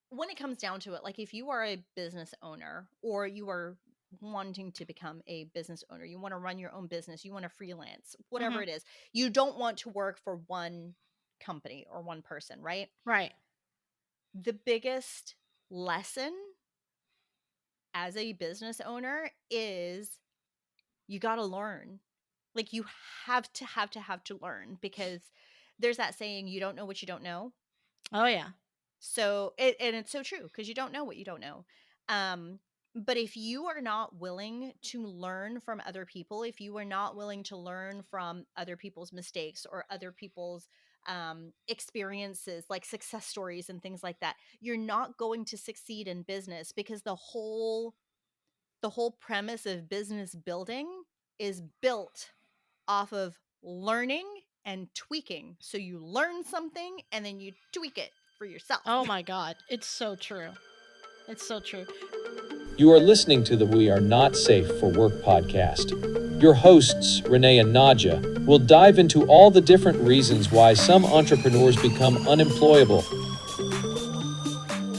when it comes down to it, like if you are a business owner or you are wanting to become a business owner, you want to run your own business, you want to freelance, whatever Mm-hmm. it is, you don't want to work for one company or one person, right? Right. The biggest lesson as a business owner is you got to learn. Like you have to learn, because there's that saying, you don't know what you don't know. Oh yeah. So and it's so true, because you don't know what you don't know. Um, but if you are not willing to learn from other people, if you are not willing to learn from other people's mistakes or other people's experiences, like success stories and things like that, you're not going to succeed in business, because the whole premise of business building is built off of learning and tweaking. So you learn something and then you tweak it for yourself. Oh my God. It's so true. It's so true. You are listening to the We Are Not Safe for Work podcast. Your hosts, Renee and Nadja, will dive into all the different reasons why some entrepreneurs become unemployable.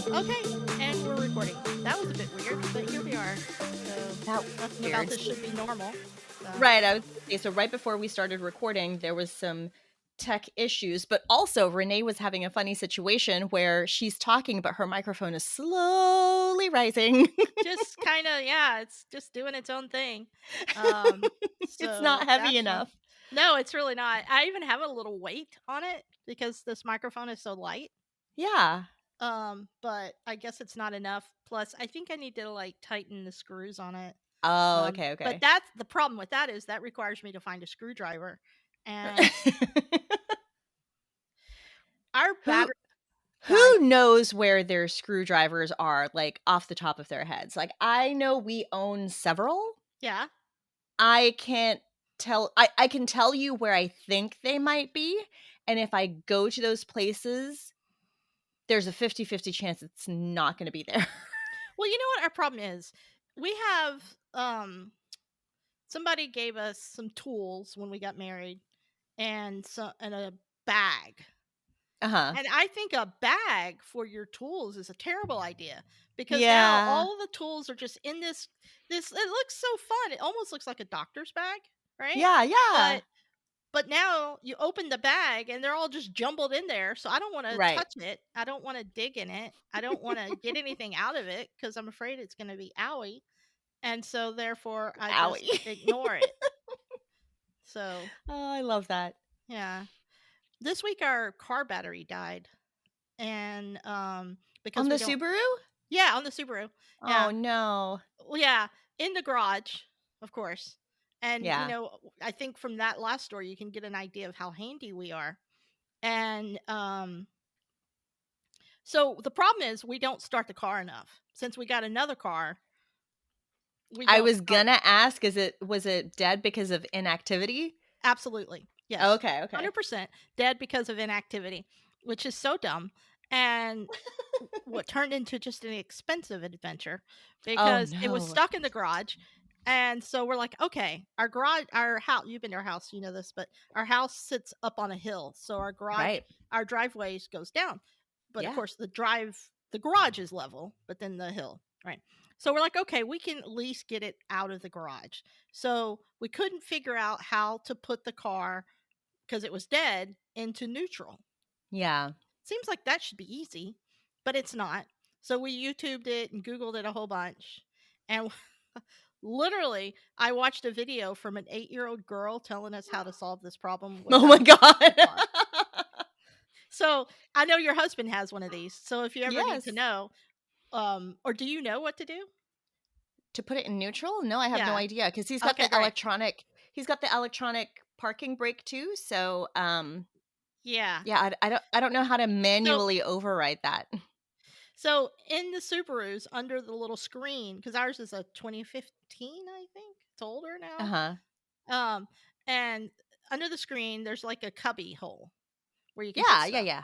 Okay, and we're recording. That was a bit weird, but here we are. So That nothing weird. about this should be normal. So. Right. I was gonna say, so right before we started recording, there was some tech issues, but also Renee was having a funny situation where she's talking, but her microphone is slowly rising. Just kind of, yeah, it's just doing its own thing. It's So not heavy that's fun. enough. No, it's really not. I even have a little weight on it because this microphone is so light. Yeah. But I guess it's not enough. Plus, I think I need to like tighten the screws on it. Oh, okay, But okay. that's the problem with that, is that requires me to find a screwdriver, and our who battery died. who knows where their screwdrivers are, like off the top of their heads? Like, I know we own several. Yeah. I can't tell. I can tell you where I think they might be. And if I go to those places, there's a 50-50 chance it's not going to be there. Well, you know what our problem is? We have somebody gave us some tools when we got married, and a bag. Uh-huh. And I think a bag for your tools is a terrible idea, because now Yeah. all the tools are just in this it looks so fun. It almost looks like a doctor's bag, right? Yeah, yeah. But now you open the bag and they're all just jumbled in there. So I don't want to Right. touch it. I don't want to dig in it. I don't want to get anything out of it because I'm afraid it's going to be owie. And so therefore I just Owie. ignore it. So, Oh, I love that. yeah. This week our car battery died. And because On the we don't Subaru? Yeah, on the Subaru. Oh, Yeah. no. Well, yeah, in the garage, of course. And Yeah. I think from that last story you can get an idea of how handy we are. And so the problem is we don't start the car enough. Since we got another car, we I don't was start. gonna ask, was it dead because of inactivity? Absolutely. Yes. Okay, okay. 100% dead because of inactivity, which is so dumb. And what turned into just an expensive adventure, Oh, because it was no. stuck in the garage. And so we're like, okay, our house, you've been to our house, you know this, but our house sits up on a hill. So Right. our driveway goes down. But of Yeah. course the garage is level, but then the hill, right? So we're like, okay, we can at least get it out of the garage. So we couldn't figure out how to put the car, because it was dead, into neutral. Yeah. Seems like that should be easy, but it's not. So we YouTubed it and Googled it a whole bunch. And literally, I watched a video from an 8-year-old girl telling us how to solve this problem Oh my without the god. car. So I know your husband has one of these. So if you ever need to Yes. know, or do you know what to do? To put it in neutral? No, I have no Yeah. idea, because Okay, great. he's got the electronic parking brake too. So, Yeah. yeah, I don't know how to So manually override that. So in the Subarus, under the little screen, because ours is a 2015, I think it's older now. Uh-huh. And under the screen, there's like a cubby hole where you can put Yeah, yeah, stuff. yeah.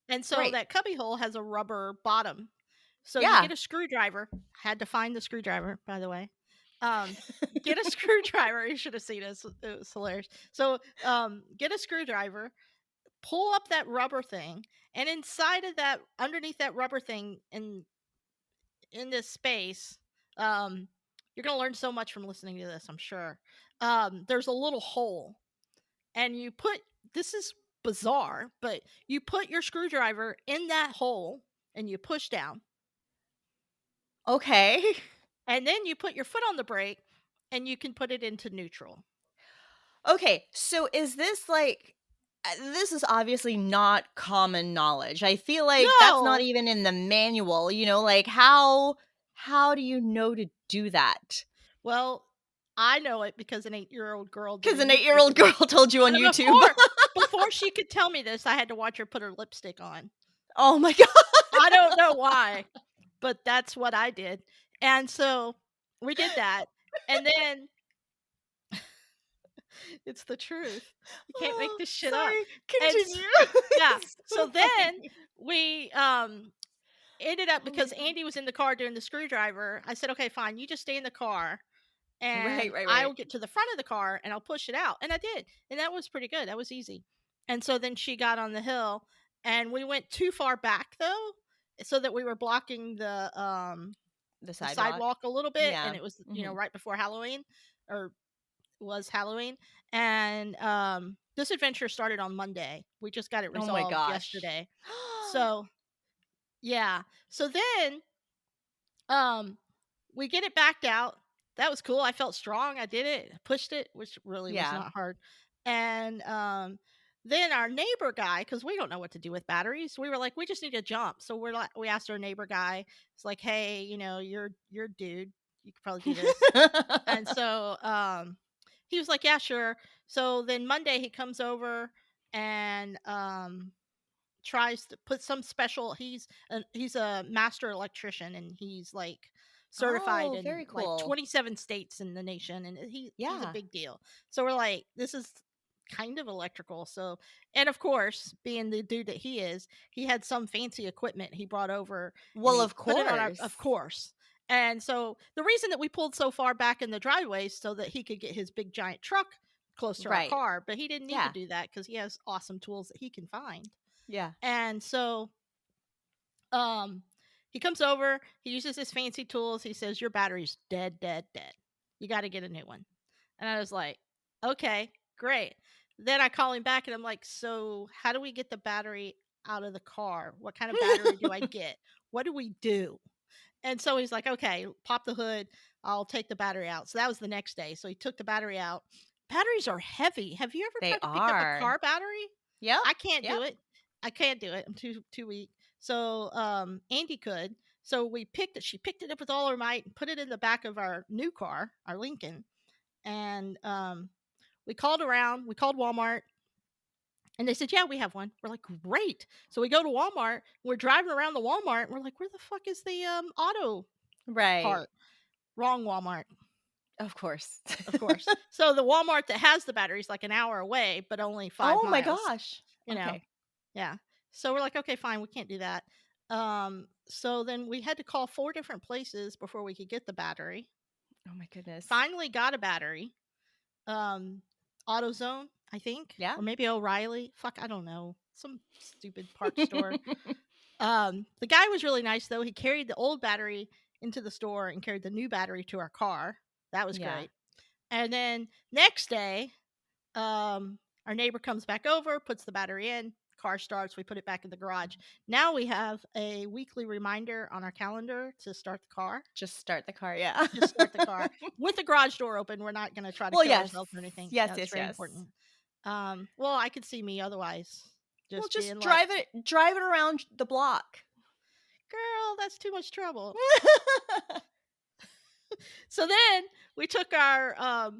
And so Right. that cubby hole has a rubber bottom. So you Yeah. get a screwdriver. Had to find the screwdriver, by the way. Get a screwdriver. You should have seen this. It was hilarious. So get a screwdriver, pull up that rubber thing, and inside of that, underneath that rubber thing, in this space, you're gonna learn so much from listening to this, I'm sure. There's a little hole, and you put, this is bizarre, but you put your screwdriver in that hole and you push down, Okay. and then you put your foot on the brake and you can put it into neutral. Okay, so is this like this is obviously not common knowledge. I feel like that's not No, even in the manual, like how do you know to do that? well, I know it because an 8-year-old girl did Cuz a an YouTube 8-year-old girl video. told you on And YouTube. before she could tell me this, I had to watch her put her lipstick on. Oh my god. I don't know why, but that's what I did. And so we did that. And then it's the truth. You can't make this shit up. Sorry, And continue. yeah. It's So so then funny. we ended up, Oh my because god. Andy was in the car doing the screwdriver. I said, "Okay, fine. You just stay in the car Right, and right, I'll right. get to the front of the car and I'll push it out." And I did. And that was pretty good. That was easy. And so then she got on the hill, and we went too far back though, so that we were blocking The the sidewalk. sidewalk a little bit, Yeah. and it was, Mhm. right before Halloween, or was Halloween. And this adventure started on Monday. We just got it Oh my resolved gosh. yesterday. So yeah. So then we get it backed out. That was cool. I felt strong. I did it. I pushed it, which really was Yeah. not hard. And then our neighbor guy, because we don't know what to do with batteries, we were like, we just need to jump. So we asked our neighbor guy. It's like, hey, you're a dude. You could probably do this. And so he was like, yeah, sure. So then Monday he comes over and tries to put some special, he's a master electrician, and he's like certified Oh, in very like cool. 27 states in the nation, and he's a Yeah. big deal. So we're like, this is kind of electrical. So, and of course, being the dude that he is, he had some fancy equipment he brought over, and Well, he of put it on our, course. of course. And so the reason that we pulled so far back in the driveway is so that he could get his big giant truck close to our Right. car, but he didn't need to Yeah. do that because he has awesome tools that he can find. Yeah. And so he comes over, he uses his fancy tools, he says, your battery's dead, dead, dead. You got to get a new one. And I was like, okay, great. Then I call him back and I'm like, so how do we get the battery out of the car? What kind of battery do I get? What do we do? And so he's like, okay, pop the hood. I'll take the battery out. So that was the next day. So he took the battery out. Batteries are heavy. Have you ever They tried to pick up a are. car battery? Yep. I can't Yep. do it. I can't do it. I'm too weak. So Andy could. So she picked it up with all her might and put it in the back of our new car, our Lincoln. And we called around, we called Walmart, and they said, yeah, we have one. We're like, great. So we go to Walmart, we're driving around the Walmart, and we're like, where the fuck is the auto Right. part? Wrong Walmart, Of course. of course. So the Walmart that has the battery is like an hour away, but only 5 Oh my miles. gosh. Okay. Yeah. So we're like, okay, fine, we can't do that. So then we had to call 4 different places before we could get the battery. Oh my goodness. Finally got a battery. AutoZone, I think. Yeah. Or maybe O'Reilly. Fuck, I don't know. Some stupid parts store. The guy was really nice though. He carried the old battery into the store and carried the new battery to our car. That was Yeah. great. And then next day, our neighbor comes back over, puts the battery in, car starts, we put it back in the garage. Now we have a weekly reminder on our calendar to start the car. Just start the car. Yeah. Just start the car with the garage door open. We're not going to try to Well, kill yes. ourselves or anything. Yes, That's yes, very yes. important. Well, I could see me otherwise. Well, Just just being drive like, drive it around the block. girl, that's too much trouble. So then we took our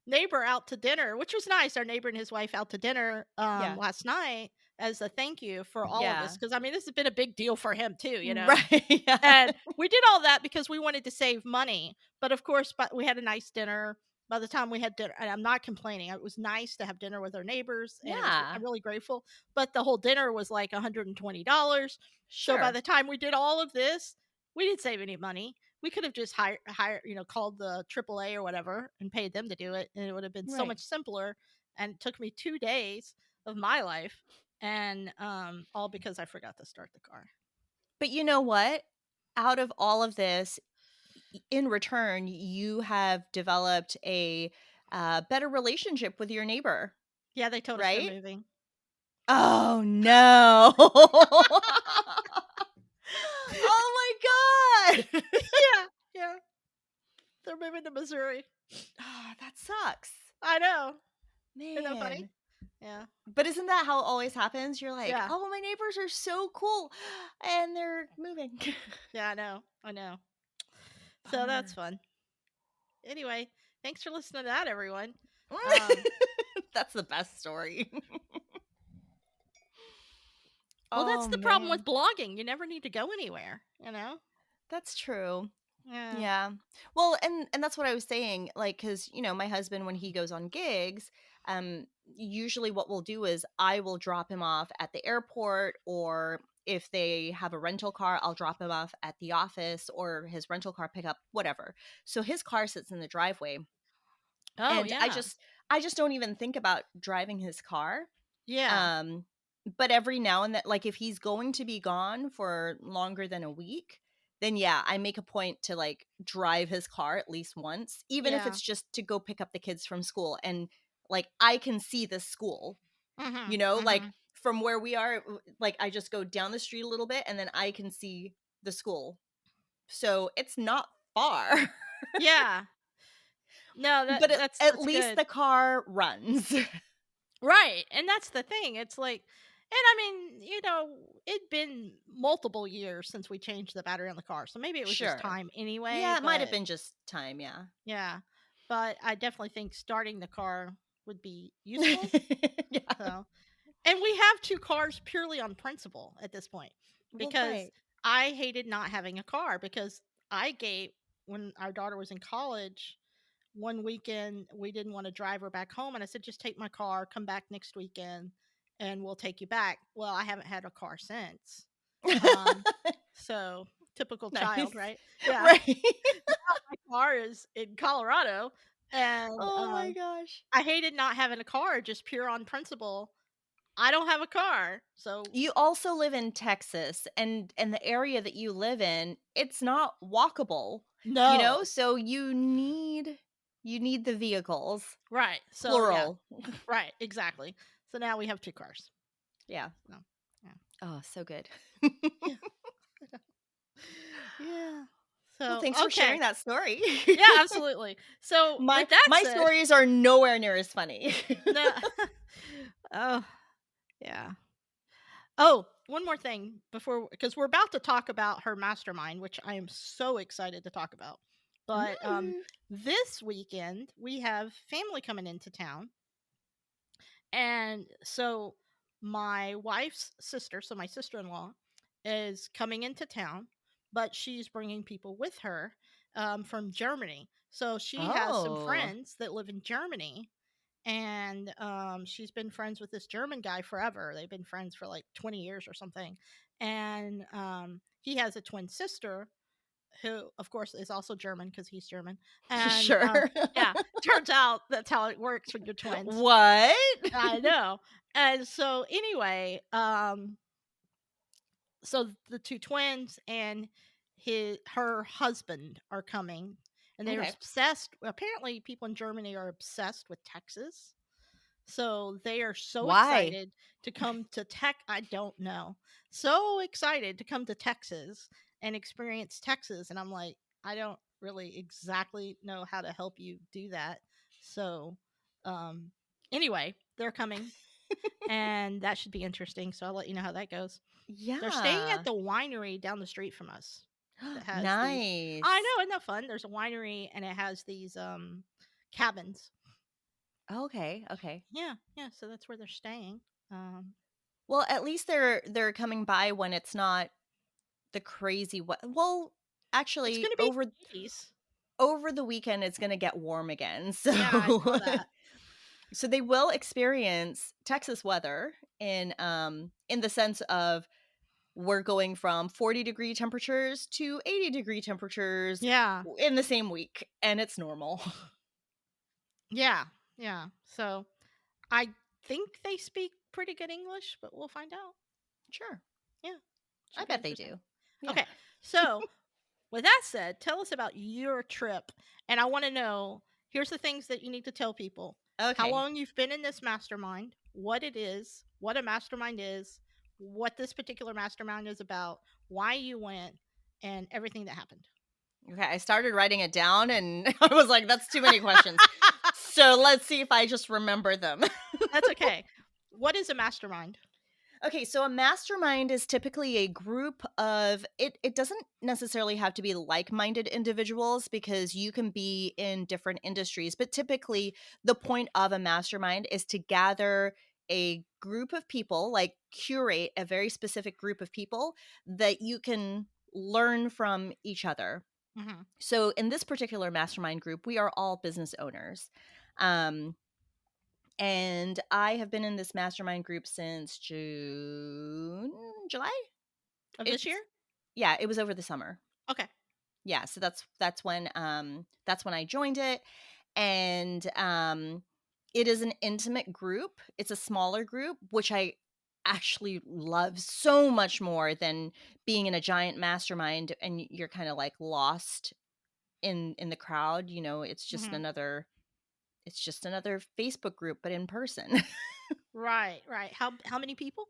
neighbor out to dinner, which was nice. Our neighbor and his wife out to dinner Yeah. last night as a thank you for all of Yeah. this. Because I mean, this has been a big deal for him too, you know. Right. Yeah. And we did all that because we wanted to save money. But of course, we had a nice dinner. By the time we had dinner, and I'm not complaining, it was nice to have dinner with our neighbors, and Yeah. I'm really grateful. But the whole dinner was like $120. So by Sure. the time we did all of this, we didn't save any money. We could have just called the AAA or whatever and paid them to do it, and it would have been so Right. much simpler. And it took me 2 days. of my life, and all because I forgot to start the car. But you know what? Out of all of this, in return, you have developed a better relationship with your neighbor, Yeah, they told us they're right? moving. Oh no! Oh my god! Yeah, yeah, they're moving to Missouri. Ah, that sucks, I know. Isn't that funny? man. Yeah, But isn't that how it always happens? You're like, yeah, oh, my neighbors are so cool, and they're moving. yeah. I know. So that's Bummer. fun. Anyway, thanks for listening to that, everyone. Um, That's the best story. well, that's Oh the problem man, with blogging. You never need to go anywhere. You know. that's true. Yeah. Yeah. Well, and that's what I was saying, like, cuz my husband, when he goes on gigs, usually what we'll do is I will drop him off at the airport, or if they have a rental car, I'll drop him off at the office or his rental car pickup, whatever. So his car sits in the driveway, Oh and I yeah. just I just don't even think about driving his car. Yeah. Um, but every now and then, like if he's going to be gone for longer than a week, then yeah, I make a point to like drive his car at least once, even if Yeah. it's just to go pick up the kids from school. And like I can see the school, Mhm. like Mhm. from where we are, like I just go down the street a little bit and then I can see the school. So it's not far. Yeah. No, But at that's least good. the car runs. Right. And that's the thing. It's like, and I mean, it'd been multiple years since we changed the battery on the car. So maybe it was just Sure. time anyway, Yeah, it might have but been just time, yeah. yeah. But I definitely think starting the car would be useful. Yeah. So, and we have two cars purely on principle at this point, Well, because right. I hated not having a car, because I gave, when our daughter was in college, one weekend we didn't want to drive her back home, and I said, just take my car, come back next weekend, and we'll take you back. Well, I haven't had a car since. So typical child, Nice. right? Yeah. Right. My car is in Colorado, and Oh my gosh. I hated not having a car, just pure on principle. I don't have a car, so You also live in Texas, and the area that you live in, it's not walkable, no. so you need the vehicles, Right. So yeah. plural. Right. Exactly. So now we have two cars. Yeah. So yeah. Oh, so good. Yeah. Yeah. Well, So thanks for okay. sharing that story. Yeah, absolutely. So My with that my said, stories are nowhere near as funny. no. Oh, yeah. Oh, one more thing before, because we're about to talk about her mastermind, which I am so excited to talk about. But Mm. this weekend we have family coming into town, and so my wife's sister, so my sister-in-law, is coming into town, but she's bringing people with her from Germany. So she has some Oh. friends that live in Germany, and she's been friends with this German guy forever. They've been friends for like 20 years or something. And he has a twin sister who, of course, is also German, because he's German. And Sure. yeah, turns out that's how it works when you're twins. What? I know. And so anyway, so the two twins and her husband are coming, and they're Okay. obsessed. Apparently people in Germany are obsessed with Texas. So they are so Why? excited to come to I don't know. So excited to come to Texas and experience Texas. And I'm like, I don't really exactly know how to help you do that. So um anyway, they're coming, and that should be interesting. So I'll let you know how that goes. They're staying at Yeah. the winery down the street from us that has these. I Nice. know, isn't that fun? There's a winery, and it has these cabins. Okay, okay. Yeah, yeah. So that's where they're staying. Well, at least they're coming by when it's not the crazy well, It's actually gonna be over 80s. over the weekend it's going to get warm again. Yeah, I So saw that. so they will experience Texas weather in the sense of we're going from 40-degree temperatures to 80-degree temperatures Yeah, in the same week, and it's normal. yeah, yeah. So I think they speak pretty good English, but we'll find out. Sure. Yeah. I Should be bet they interesting. do. Yeah. Okay. So, with that said, tell us about your trip. And I want to know, here's the things that you need to tell people. How Okay. long you've been in this mastermind, what it is, what a mastermind is, what this particular mastermind is about, why you went, and everything that happened. Okay. I started writing it down and I was like, that's too many questions. So let's see if I just remember them. That's okay. What is a mastermind? Okay, so a mastermind is typically a group of it doesn't necessarily have to be like-minded individuals because you can be in different industries, but typically the point of a mastermind is to gather a group of people, like curate a very specific group of people that you can learn from each other. Mm-hmm. So in this particular mastermind group, we are all business owners. Um and I have been in this mastermind group since July? Of this It's year? Yeah, it was over the summer. Okay. Yeah, so that's when I joined it, and it is an intimate group. It's a smaller group, which I actually love so much more than being in a giant mastermind and you're kind of like lost in the crowd, it's just Mm-hmm. another Facebook group but in person. Right. How many people?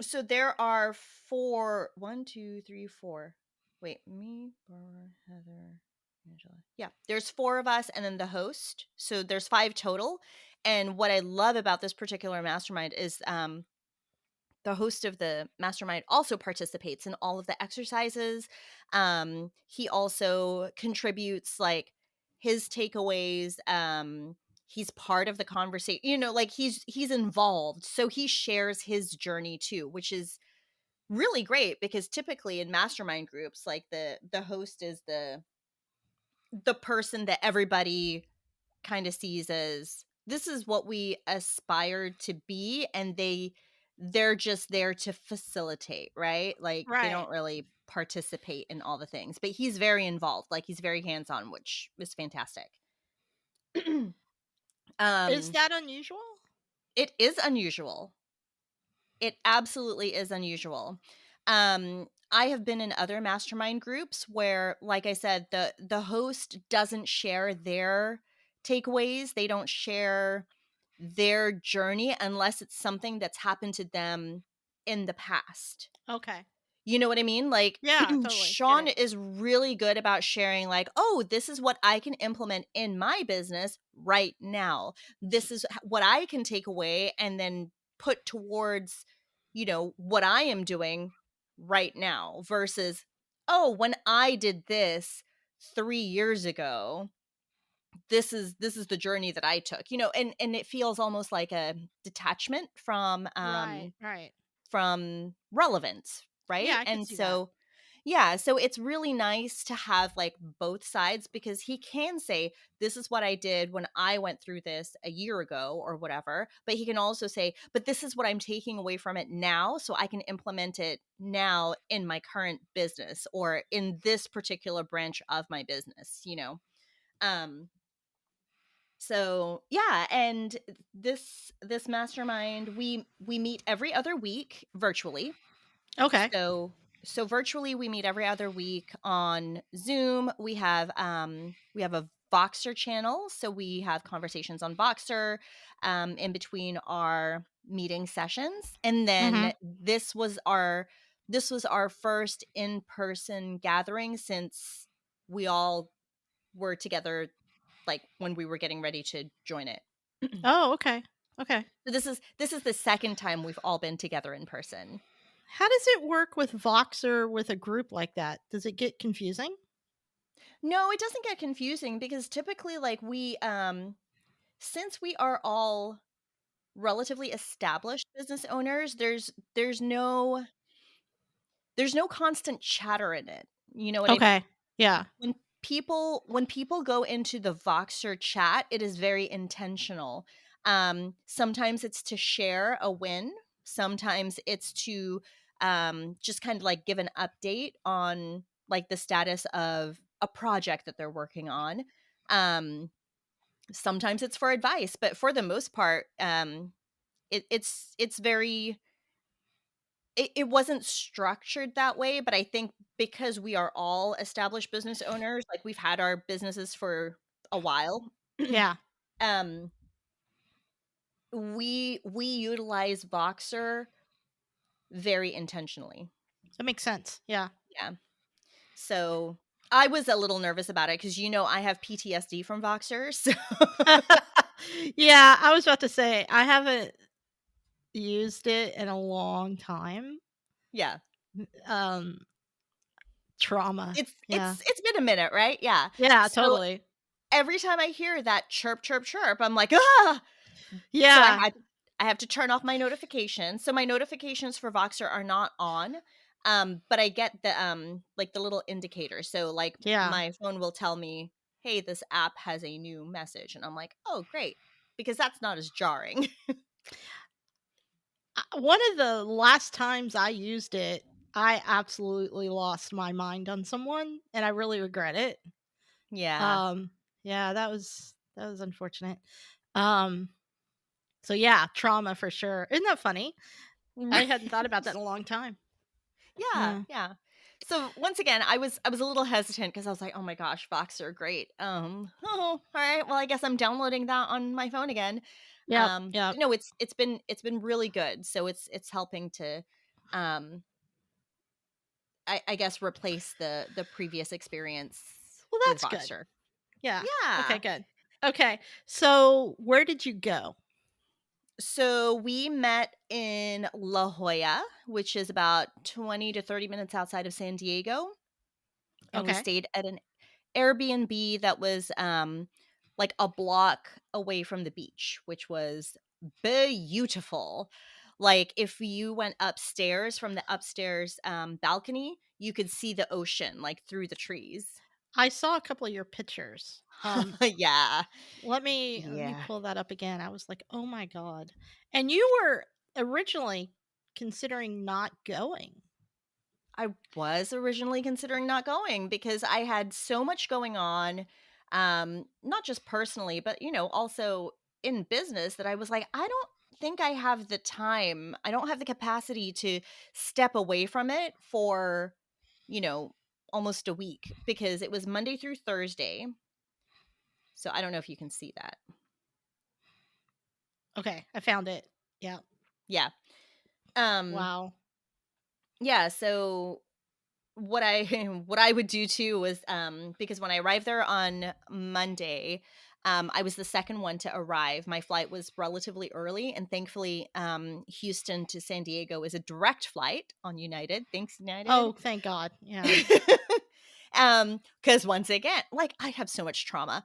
So there are four, 1, 2, 3, 4. Wait, me, Barbara, Heather, Angela. Yeah, there's 4 of us and then the host. So there's 5 total. And what I love about this particular mastermind is the host of the mastermind also participates in all of the exercises. He also contributes like his takeaways. He's part of the conversation, like he's involved. So he shares his journey too, which is really great because typically in mastermind groups, like the host is the person that everybody kind of sees as this is what we aspire to be, and they're just there to facilitate, right? Like they Right. don't really participate in all the things, but he's very involved, like he's very hands-on, which is fantastic. Is that unusual? It is unusual. It absolutely is unusual. I have been in other mastermind groups where, like I said, the host doesn't share their takeaways. They don't share their journey unless it's something that's happened to them in the past. Okay. You know what I mean? Like, Yeah, totally. Get Sean it. is really good about sharing, like, oh, this is what I can implement in my business right now. This is what I can take away and then put towards, what I am doing right now versus, oh, when I did this 3 years ago, this is the journey that I took, and it feels almost like a detachment Right. from relevance, Yeah, right? I could And see that. so, yeah, so it's really nice to have like both sides because he can say, this is what I did when I went through this a year ago or whatever. But he can also say, but this is what I'm taking away from it now. So I can implement it now in my current business or in this particular branch of my business. Um, so yeah, and this mastermind, we meet every other week virtually. Okay. So virtually we meet every other week on Zoom. We have a Voxer channel, so we have conversations on Voxer in between our meeting sessions. And Mm-hmm. then this was our first in-person gathering since we all were together, like when we were getting ready to join it. Oh, okay. Okay. So this is the second time we've all been together in person. How does it work with Voxer with a group like that? Does it get confusing? No, it doesn't get confusing because typically like we since we are all relatively established business owners, there's no constant chatter in it. You know what I mean? Okay. Yeah. When people go into the Voxer chat, it is very intentional. Sometimes it's to share a win. Sometimes it's to just kind of like give an update on like the status of a project that they're working on. Um, Sometimes it's for advice, but for the most part, it's very it wasn't structured that way, but I think because we are all established business owners, like we've had our businesses for a while, Yeah. um, we utilize Voxer very intentionally. That makes sense. Yeah. Yeah. So I was a little nervous about it because I have PTSD from Voxer. So Yeah, I was about to say I haven't used it in a long time. yeah, Um, trauma. Yeah. it's been a minute, right? Yeah. Yeah, So totally. every time I hear that chirp, chirp, chirp, I'm like, ah. So Yeah. I have to turn off my notifications. So my notifications for Voxer are not on. But I get the like the little indicator. So like Yeah. my phone will tell me, hey, this app has a new message. And I'm like, oh great. Because that's not as jarring. One of the last times I used it, I absolutely lost my mind on someone and I really regret it. Yeah. Um, yeah, that was unfortunate. Um, so yeah, trauma for sure. Isn't that funny? I hadn't thought about that in a long time. Yeah, Yeah. yeah. So once again, I was a little hesitant because I was like, oh my gosh, Voxer, great. Oh, all right. Well, I guess I'm downloading that on my phone again. Yep. Yep. But no, it's been really good. So it's helping to, um, I guess replace the previous experience Well, with that's good. Voxer. Yeah. Okay, Yeah. good. Okay. So where did you go? So we met in La Jolla, which is about 20 to 30 minutes outside of San Diego, and we Okay. stayed at an Airbnb that was like a block away from the beach, which was beautiful. Like if you went upstairs from the upstairs balcony, you could see the ocean like through the trees. I saw a couple of your pictures. Yeah. Let me Yeah. pull that up again. I was like, "Oh my god." And you were originally considering not going. I was originally considering not going because I had so much going on, not just personally, but also in business that I was like, I don't think I have the time. I don't have the capacity to step away from it for, you know, almost a week because it was Monday through Thursday. So I don't know if you can see that. Okay, I found it. Yeah. Yeah. Um Wow. yeah, so what I what I would do too was because when I arrived there on Monday, I was the second one to arrive. My flight was relatively early, and thankfully Houston to San Diego is a direct flight on United. Thanks, United. Oh, thank God. Yeah. Because once again, like I have so much trauma.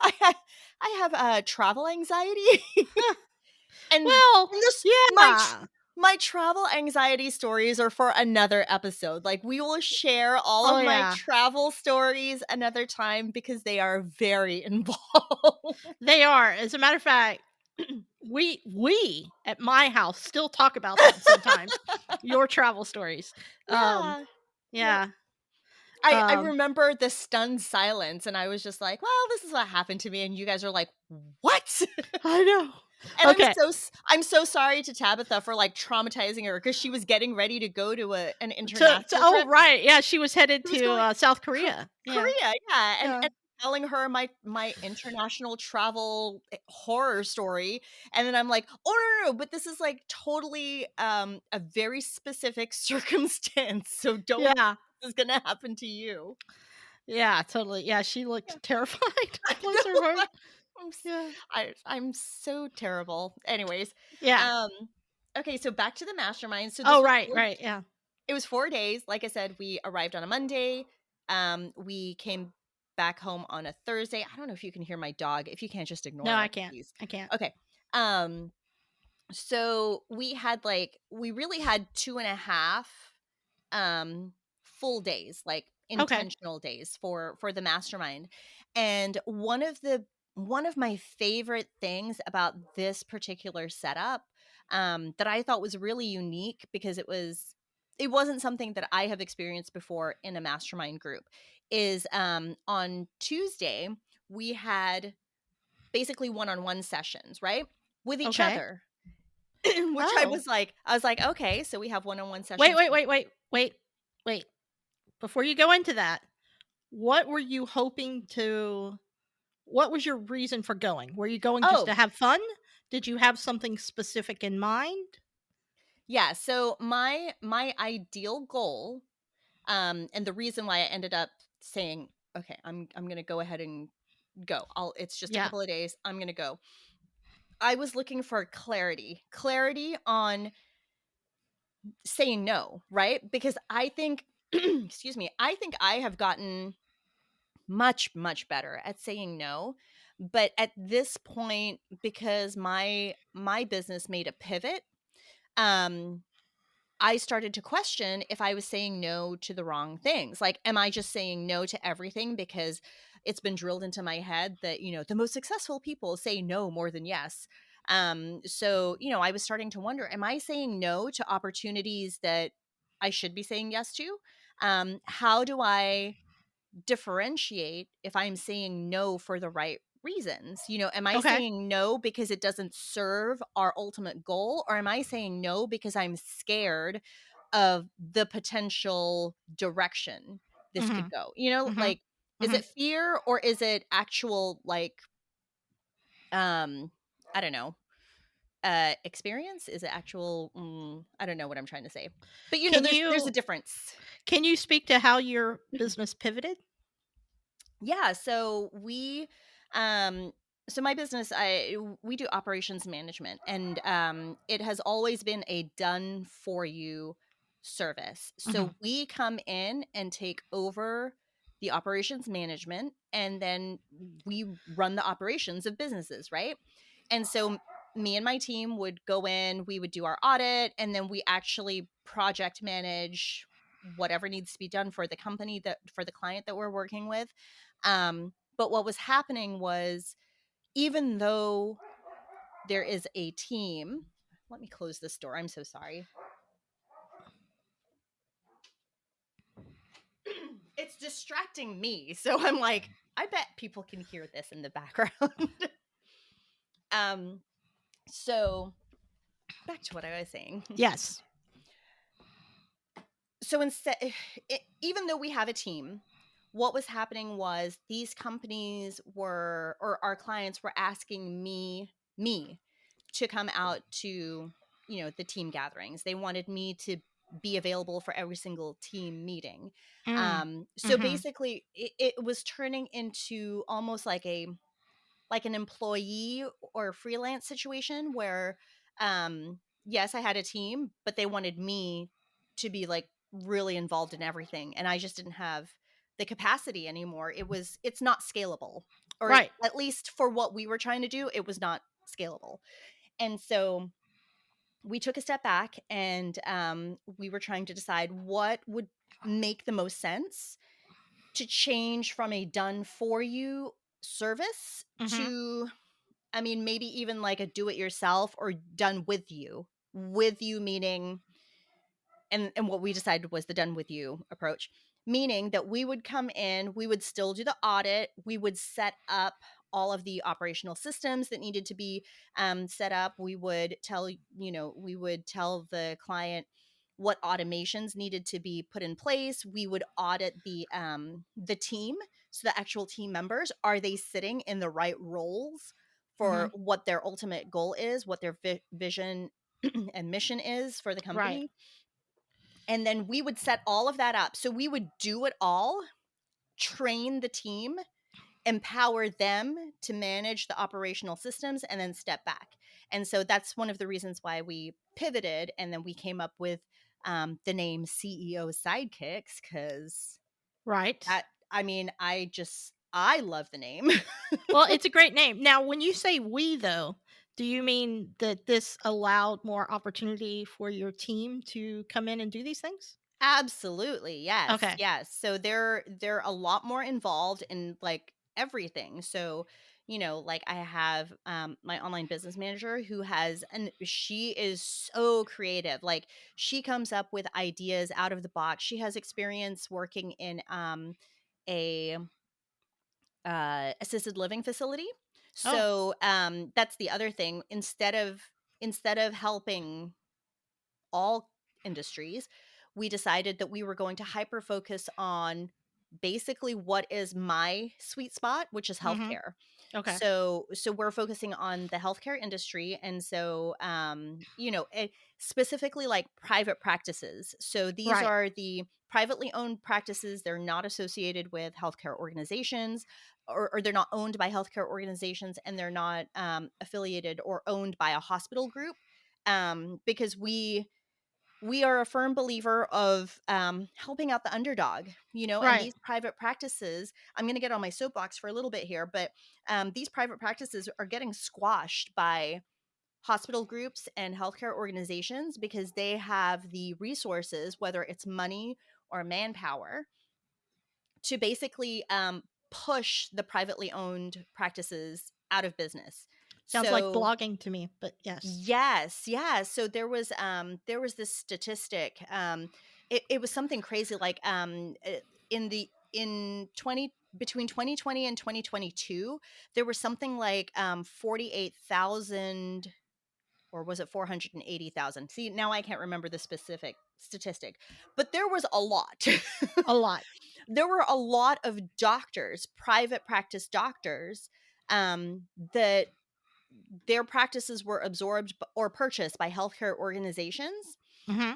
I have travel anxiety. And Well, this yeah. my travel anxiety stories are for another episode. Like we will share all Oh of my yeah. travel stories another time because they are very involved. They are. As a matter of fact, we at my house still talk about them sometimes. Your travel stories. Um, Yeah. Yeah. yeah. I Um, remember the stunned silence and I was just like, well, this is what happened to me. And you guys are like, what? I know. And Okay. I'm so sorry to Tabitha for like traumatizing her because she was getting ready to go to an To international oh trip. right, yeah, she was headed She was to going South Ko Korea. Yeah, Korea, yeah, and yeah, and telling her my international travel horror story, and then I'm like, "Oh, no, but this is, like, totally, a very specific circumstance, so don't think yeah, this is gonna happen to you." yeah, totally. Yeah, she Yeah. looked terrified. I Bless her know, heart. I'm s Yeah, I'm so terrible. Anyways, yeah. um, okay, so back to the mastermind. So this Oh was right, right. Yeah. it was 4 days. Like I said, we arrived on a Monday. We came back home on a Thursday. I don't know if you can hear my dog. If you can't, just No, ignore I them, can't. please. I can't. Okay. Um, so we really had 2.5 full days, like Okay. intentional days for the mastermind. And one of my favorite things about this particular setup that I thought was really unique because it wasn't something that I have experienced before in a mastermind group is on Tuesday we had basically one-on-one sessions, right? With each Okay. other. which Oh. I was like, okay, so we have one-on-one Wait, sessions. wait, wait, wait, wait, wait. Before you go into that, what were you hoping to what was your reason for going? Were you going just to Oh, have fun? Did you have something specific in mind? yeah. So my ideal goal, and the reason why I ended up saying, okay, I'm gonna go ahead and go. It's just a Yeah. couple of days. I'm gonna go. I was looking for clarity on saying no, right? Because I think, excuse me, I think I have gotten much better at saying no. But at this point, because my business made a pivot, um, I started to question if I was saying no to the wrong things. Like, am I just saying no to everything because it's been drilled into my head that, the most successful people say no more than yes. So, I was starting to wonder, am I saying no to opportunities that I should be saying yes to? How do I differentiate if I'm saying no for the right reasons? Am I Okay. saying no because it doesn't serve our ultimate goal, or am I saying no because I'm scared of the potential direction this could Mhm. go? Mhm. Like, is Mhm. it fear or is it actual, like, um I don't know, experience? Is it actual, I don't know what I'm trying to say. But Can there's a you difference. can you speak to how your business pivoted? Yeah, um so my business, we do operations management, and it has always been a done for you service. Mhm. So we come in and take over the operations management, and then we run the operations of businesses, right? And so me and my team would go in, we would do our audit, and then we actually project manage whatever needs to be done for the company, that for the client that we're working with. But what was happening was, even though there is a team, let me close this door. I'm so sorry. It's distracting me. So I'm like, I bet people can hear this in the background. um, so back to what I was saying. Yes. So instead, even though we have a team, what was happening was these companies were, or our clients were asking me to come out to, the team gatherings. They wanted me to be available for every single team meeting. Mm. So Mhm. basically it was turning into almost like an employee or freelance situation where, yes, I had a team, but they wanted me to be like really involved in everything, and I just didn't have the capacity anymore. It's not scalable, or Right. at least for what we were trying to do, it was not scalable. And so we took a step back, and we were trying to decide what would make the most sense to change from a done for you service Mhm. to, I mean, maybe even like a do it yourself or done with you. With you meaning, and what we decided was the done with you approach, meaning that we would come in, we would still do the audit, we would set up all of the operational systems that needed to be set up. We would we would tell the client what automations needed to be put in place. We would audit the team, so the actual team members, are they sitting in the right roles for Mhm. what their ultimate goal is, what their vision and mission is for the Right. company. And then we would set all of that up. So we would do it all, train the team, empower them to manage the operational systems, and then step back. And so that's one of the reasons why we pivoted. And then we came up with the name CEO Sidekicks, because Right. that, I mean, I love the name. Well, it's a great name. Now, when you say we though, do you mean that this allowed more opportunity for your team to come in and do these things? Absolutely. Yes. Okay. Yes. So they're a lot more involved in like everything. So, like I have my online business manager who has, and she is so creative. Like, she comes up with ideas out of the box. She has experience working in a assisted living facility. Oh. So that's the other thing. Instead of instead of helping all industries, we decided that we were going to hyper focus on basically what is my sweet spot, which is Mm-hmm. healthcare. Okay. So we're focusing on the healthcare industry, and so specifically like private practices. So these Right. are the privately owned practices. They're not associated with healthcare organizations, or they're not owned by healthcare organizations, and they're not affiliated or owned by a hospital group, because we are a firm believer of helping out the underdog, and Right. these private practices, I'm going to get on my soapbox for a little bit here, but these private practices are getting squashed by hospital groups and healthcare organizations because they have the resources, whether it's money or manpower, to basically push the privately owned practices out of business. Sounds like So blogging to me, but yes. yes, yeah. So there was this statistic. It was something crazy like in 20 between 2020 and 2022, there was something like 48,000, or was it 480,000? See, now I can't remember the specific statistic, but there was a lot. A lot. There were a lot of doctors, private practice doctors, that their practices were absorbed or purchased by healthcare organizations, Mm-hmm.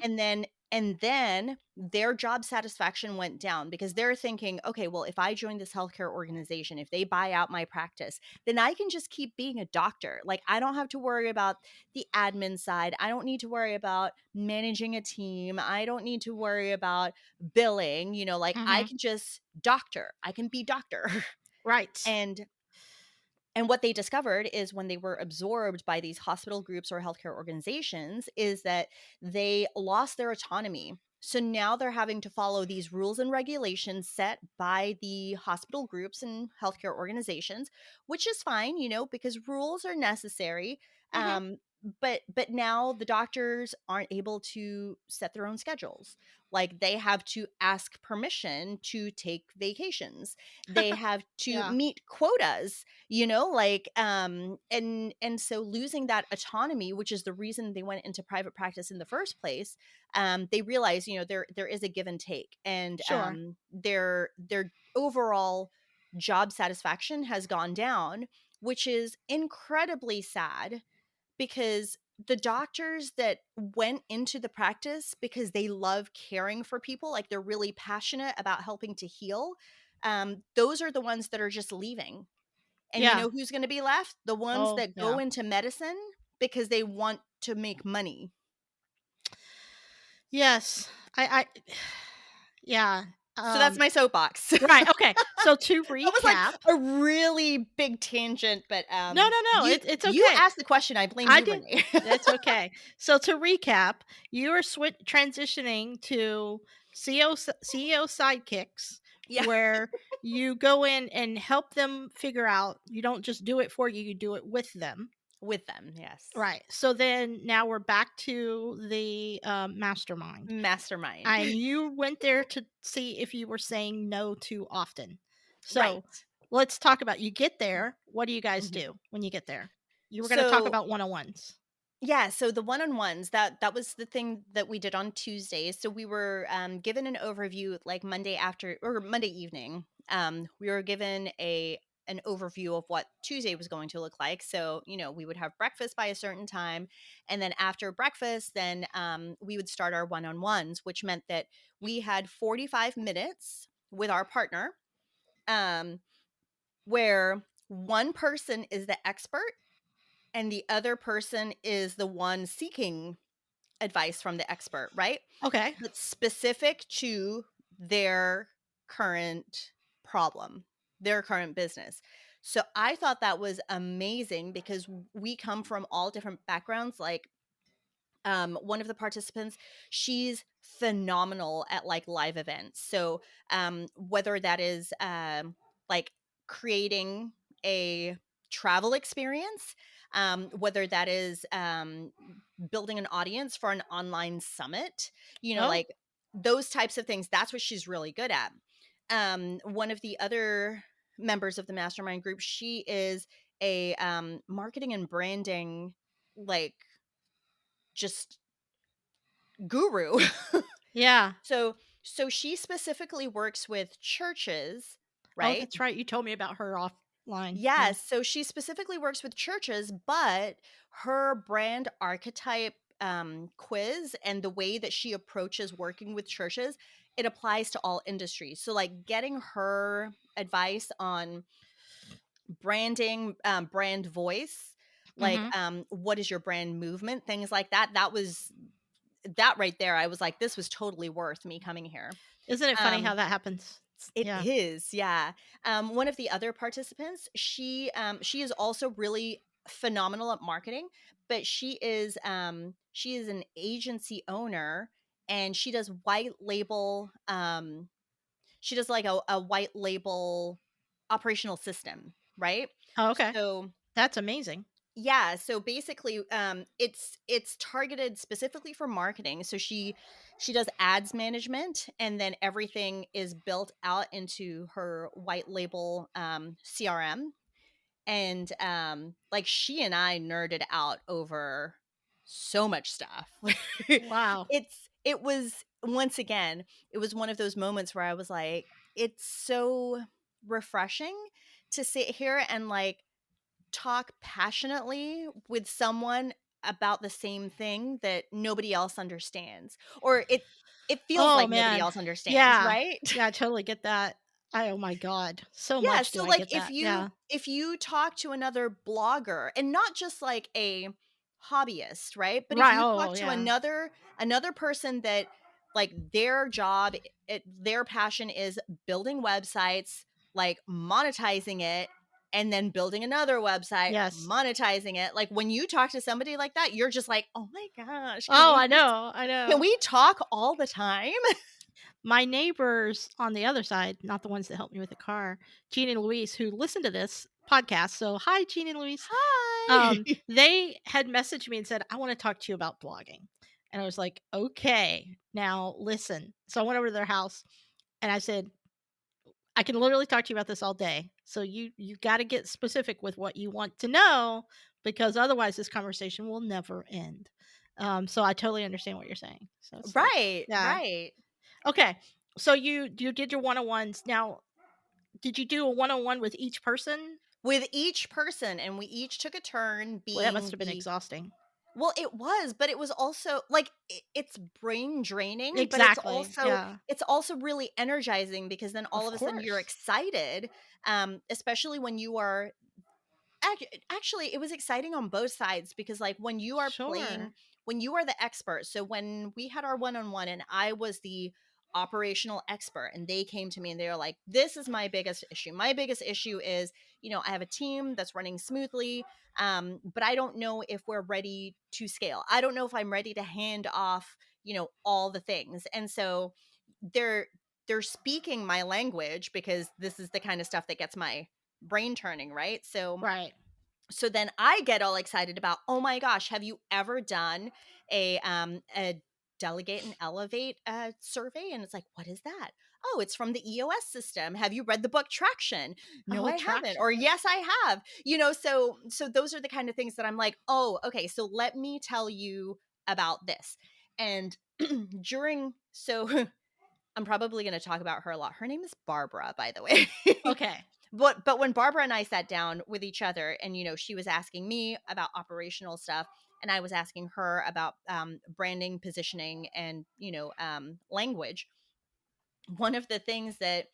and then their job satisfaction went down because they're thinking, okay, well, if I join this healthcare organization, if they buy out my practice, then I can just keep being a doctor. Like, I don't have to worry about the admin side. I don't need to worry about managing a team. I don't need to worry about billing, like I Mm-hmm. can just doctor. I can be doctor. Right. and and what they discovered is when they were absorbed by these hospital groups or healthcare organizations is that they lost their autonomy. So now they're having to follow these rules and regulations set by the hospital groups and healthcare organizations, which is fine, because rules are necessary. Mm-hmm. Um, but now the doctors aren't able to set their own schedules. Like, they have to ask permission to take vacations. They have to Yeah. meet quotas, and so losing that autonomy, which is the reason they went into private practice in the first place, they realize, there is a give and take, and Sure. their overall job satisfaction has gone down, which is incredibly sad, because the doctors that went into the practice because they love caring for people, like they're really passionate about helping to heal, those are the ones that are just leaving. And you Yeah. know who's going to be left? The ones Oh, that yeah. go into medicine because they want to make money. Yes. I yeah. So that's my soapbox. Right. Okay. So to That was like recap, a really big tangent, but no, you it's you okay. asked the question. I blame I you, did. Renee. It's okay. So to recap, you are transitioning to CEO sidekicks, Yeah, where you go in and help them figure out. You don't just do it for you; you do it with them. with them, yes. Right. So then now we're back to the mastermind, Mastermind. and you went there to see if you were saying no too often. Right. So let's talk about, you get there. What do you guys Mhm. do when you get there? You were going to talk So about one-on-ones. yeah, so the one-on-ones, that was the thing that we did on Tuesdays. So we were given an overview like Monday evening. We were given an overview of what Tuesday was going to look like. So, we would have breakfast by a certain time, and then after breakfast, then we would start our one-on-ones, which meant that we had 45 minutes with our partner, um, where one person is the expert and the other person is the one seeking advice from the expert, right? Okay. But specific to their current problem, their current business. So I thought that was amazing because we come from all different backgrounds. Like, one of the participants, she's phenomenal at like live events. So whether that is like creating a travel experience, whether that is building an audience for an online summit, Oh, like those types of things, that's what she's really good at. One of the other members of the mastermind group, she is a marketing and branding, like, just guru. Yeah. So she specifically works with churches, Oh, right? that's right. You told me about her offline. Yeah. Yes, so she specifically works with churches, but her brand archetype quiz and the way that she approaches working with churches, it applies to all industries. So like getting her advice on branding, brand voice, like Mm-hmm. what is your brand movement, things like that. That right there, I was like, this was totally worth me coming here. Isn't it funny how Um, that happens? it Yeah. is, yeah. One of the other participants, she is also really phenomenal at marketing, but she is an agency owner, and she does white label. She does like a white label operational system, right? Oh, okay. So That's amazing. yeah, so basically it's targeted specifically for marketing. So she does ads management, and then everything is built out into her white label CRM. And like she and I nerded out over so much stuff. Wow. It was, once again, it was one of those moments where I was like, it's so refreshing to sit here and like talk passionately with someone about the same thing that nobody else understands, or it feels Oh like nobody man. else understands, Yeah. right? Yeah, I totally get that. Oh my God. So Yeah, much do so I like get that. Yeah. if you talk to another blogger, and not just like a hobbyist, right? But if Right. you Oh talk to yeah. another person that like their job, their passion is building websites, like monetizing it, and then building another website, Yes. monetizing it. Like when you talk to somebody like that, you're just like, "Oh my gosh, Oh, I know. I can know. we talk all the time?" My neighbors on the other side, not the ones that helped me with the car, Jean and Louise, who listen to this podcast. So hi, Jean and Louise. Hi. They had messaged me and said, I want to talk to you about blogging. And I was like, okay, now listen. So I went over to their house and I said, I can literally talk to you about this all day. So you got to get specific with what you want to know, because otherwise this conversation will never end. So I totally understand what you're saying. So it's like, Right, yeah. right. Okay. So you did your one-on-ones. Now, did you do a one-on-one with each person? With each person, and we each took a turn Well, that must being have been the, exhausting. well, it was, but it was also like it's brain draining, but Exactly. Yeah. it's also really energizing, because then all Of of a sudden you're course. excited, especially when you are actually, it was exciting on both sides, because like Sure. when you are the expert. So when we had our one-on-one and I was the operational expert, and they came to me and they were like, this is my biggest issue. My biggest issue is, I have a team that's running smoothly, but I don't know if we're ready to scale. I don't know if I'm ready to hand off, all the things. And so they're they're speaking my language, because this is the kind of stuff that gets my brain turning, right? Right. So then I get all excited about, oh my gosh, have you ever done a delegate and elevate survey? And it's like, what is that? Oh, it's from the EOS system. Have you read the book Traction? No, Oh, I haven't. traction. Or yes, I have. So those are the kind of things that I'm like, oh, okay, so let me tell you about this. And during so I'm probably going to talk about her a lot. Her name is Barbara, by the way. Okay. But when Barbara and I sat down with each other, and she was asking me about operational stuff, and I was asking her about branding, positioning, and language. One of the things that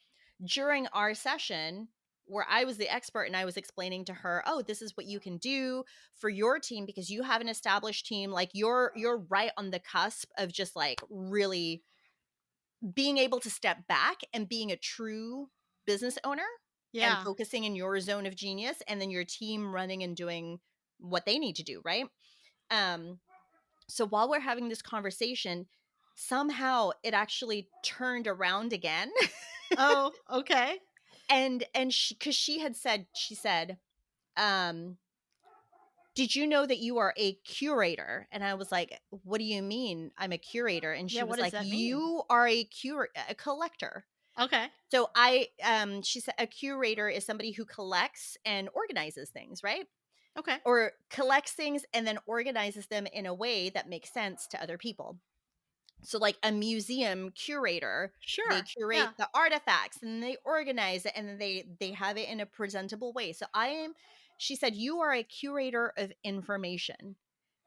during our session, where I was the expert and I was explaining to her, oh, this is what you can do for your team, because you have an established team, like you're right on the cusp of just like really being able to step back and being a true business owner, and Yeah. focusing in your zone of genius, and then your team running and doing what they need to do, right? um so while we're having this conversation, somehow it actually turned around again. Oh, okay. And she, because she said, um did you know that you are a curator? And I was like, what do you mean I'm a curator? And Yeah, she what was does like, that mean? you are a collector. Okay. So she said a curator is somebody who collects and organizes things, right? Okay. or collects things and then organizes them in a way that makes sense to other people. So like a museum curator, they Sure. curate Yeah. the artifacts and they organize it and then they have it in a presentable way. So she said, you are a curator of information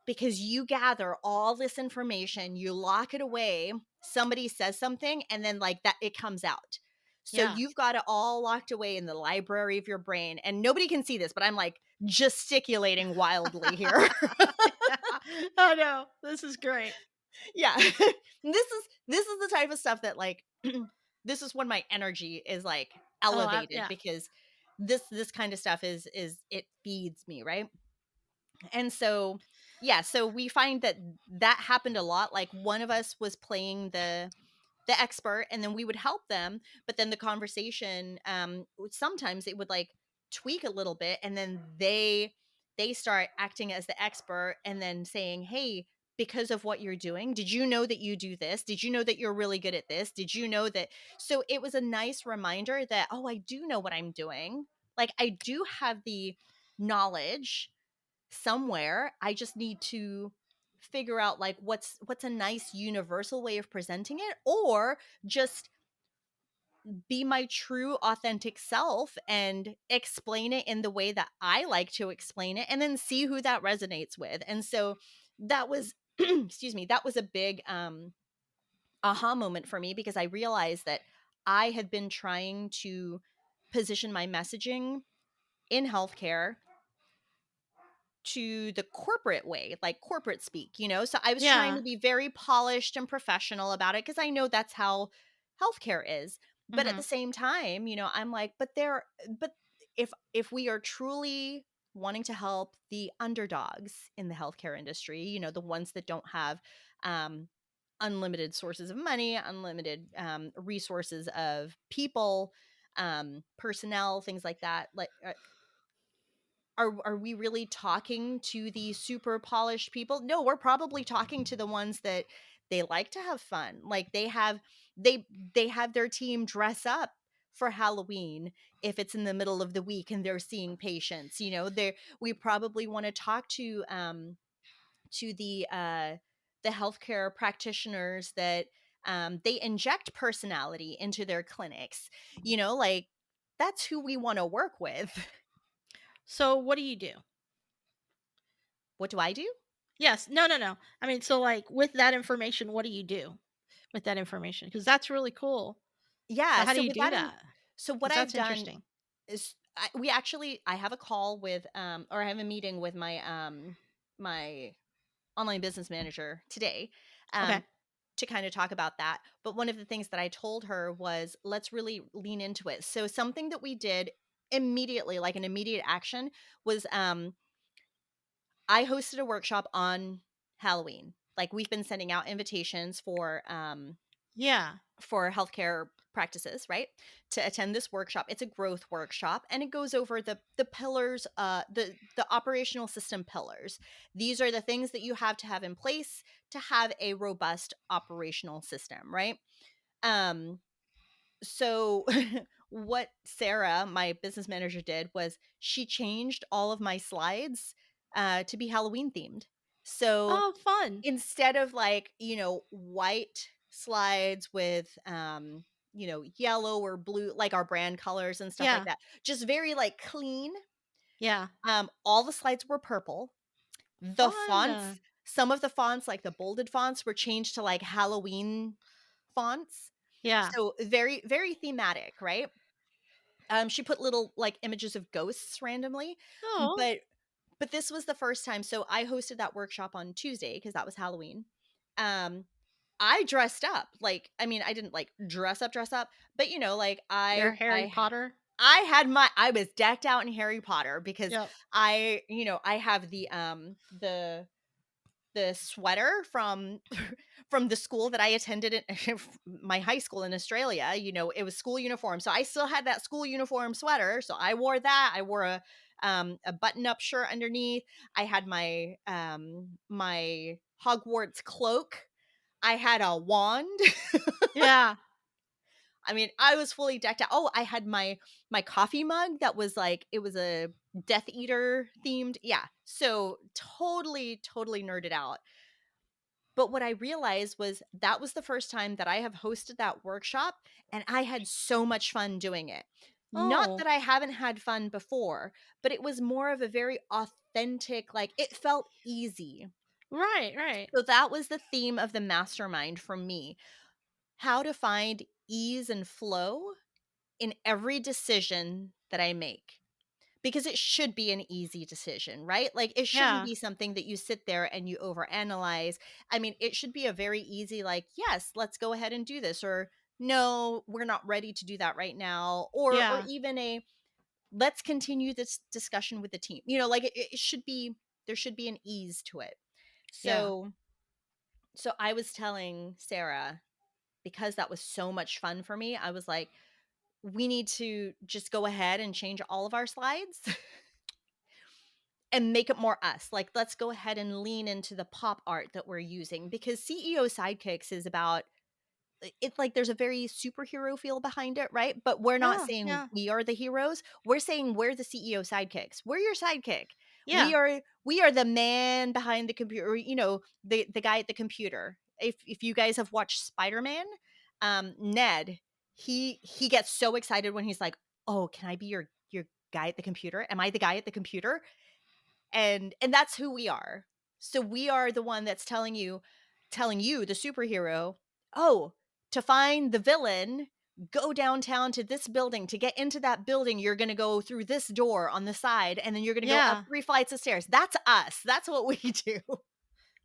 because you gather all this information, you lock it away, somebody says something, and then like that it comes out. So Yeah. you've got it all locked away in the library of your brain, and nobody can see this, but I'm like gesticulating wildly here. Yeah. I know. This is great. Yeah. This is the type of stuff that like this is when my energy is like elevated Yeah. because this kind of stuff is it feeds me, right? And so, yeah, so we find that that happened a lot. Like one of us was playing the expert and then we would help them, but then the conversation sometimes it would like tweak a little bit and then they start acting as the expert and then saying, "Hey, because of what you're doing, did you know that you do this? Did you know that you're really good at this? Did you know that?" So it was a nice reminder that, oh, I do know what I'm doing. Like I do have the knowledge somewhere. I just need to figure out like what's a nice universal way of presenting it, or just be my true authentic self and explain it in the way that I like to explain it and then see who that resonates with. And so that was excuse me, that was a big aha moment for me because I realized that I had been trying to position my messaging in healthcare to the corporate way, like corporate speak, you know? So I was trying Yeah. to be very polished and professional about it because I know that's how healthcare is. But at Mm-hmm. the same time, I'm like, but if we are truly wanting to help the underdogs in the healthcare industry, the ones that don't have um unlimited sources of money, unlimited resources of people, personnel, things like that, like are we really talking to the super polished people? No, we're probably talking to the ones that they like to have fun. Like they they have their team dress up for Halloween if it's in the middle of the week and they're seeing patients. They we probably want to talk to the healthcare practitioners that they inject personality into their clinics. Like that's who we want to work with. So what do you do? What do I do? Yes. No, no, no. I mean, so like with that information, what do you do with that information? Because that's really cool. So Yeah, how do so you with do that that? so what Because I've that's done interesting. is I have a call with or I have a meeting with my online business manager today Okay. um to kind of talk about that. But one of the things that I told her was let's really lean into it. So something that we did immediately, like an immediate action, was I hosted a workshop on Halloween. Like we've been sending out invitations Yeah. for healthcare practices, right, to attend this workshop. It's a growth workshop and it goes over the pillars, the operational system pillars. These are the things that you have to have in place to have a robust operational system, right? um so what Sarah, my business manager, did was she changed all of my slides to be Halloween themed. So Oh, fun. instead of like white slides with yellow or blue, like our brand colors and stuff like Yeah. that, just very like clean. Yeah. All the slides were purple. The Fun. fonts, some of the fonts, like the bolded fonts, were changed to like Halloween fonts. Yeah. So very very thematic, right? She put little like images of ghosts randomly, Oh, but this was the first time. So I hosted that workshop on Tuesday because that was Halloween. um I dressed up. Like, I mean, I didn't like dress up, but like you're Harry Potter. I had I was decked out in Harry Potter because Yep. I have the sweater from from the school that I attended in my high school in Australia. It was school uniform. So I still had that school uniform sweater. So I wore that. I wore a button-up shirt underneath. I had my Hogwarts cloak. I had a wand. Yeah. I mean, I was fully decked out. Oh, I had my coffee mug that was like, it was a Death Eater themed. Yeah. So totally nerded out. But what I realized was that was the first time that I have hosted that workshop, and I had so much fun doing it. Not Oh, that I haven't had fun before, but it was more of a very authentic, like it felt easy. right, right. So that was the theme of the mastermind for me. How to find ease and flow in every decision that I make. Because it should be an easy decision, right? Like, it shouldn't Yeah, be something that you sit there and you overanalyze. I mean, it should be a very easy, like, yes, let's go ahead and do this, or no, we're not ready to do that right now, or yeah, even a let's continue this discussion with the team. Like it should be, there should be an ease to it. yeah. So I was telling Sarah, because that was so much fun for me, I was like, we need to just go ahead and change all of our slides and make it more us. Like, let's go ahead and lean into the pop art that we're using, because CEO Sidekicks is about, it's like there's a very superhero feel behind it, right? But we're not Yeah, saying yeah, we are the heroes. We're saying we're the CEO sidekicks. We're your sidekick. yeah. We are the man behind the computer, the guy at the computer. If you guys have watched Spider-Man, Ned, he gets so excited when he's like, "Oh, can I be your guy at the computer? Am I the guy at the computer?" And that's who we are. So we are the one that's telling you the superhero, oh, to find the villain, go downtown to this building. To get into that building, you're going to go through this door on the side, and then you're going to go up Yeah. 3 flights of stairs. That's us. That's what we do.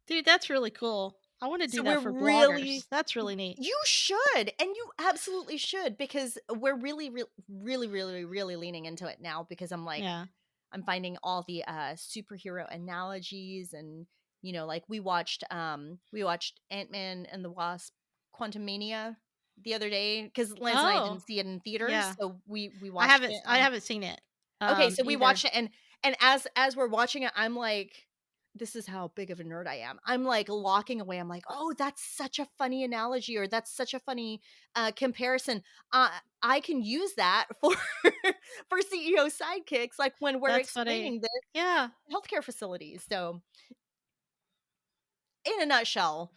Dude, that's really cool. I wanna do So that we're for really, bloggers. That's really neat. you should, and you absolutely should, because we're really leaning into it now, because I'm like, Yeah. I'm finding all the superhero analogies, and like we watched Ant-Man and the Wasp Quantumania the other day, because Lance and I didn't Oh, see it in theaters, yeah. so we watched it I on. haven't seen it, Okay, so we either. watched it, and as we're watching it, I'm like, this is how big of a nerd I am. I'm like locking away. I'm like, oh, that's such a funny analogy, or that's such a funny comparison. I can use that for for CEO sidekicks, like when we're That's funny. explaining this Yeah. healthcare facilities. So, in a nutshell,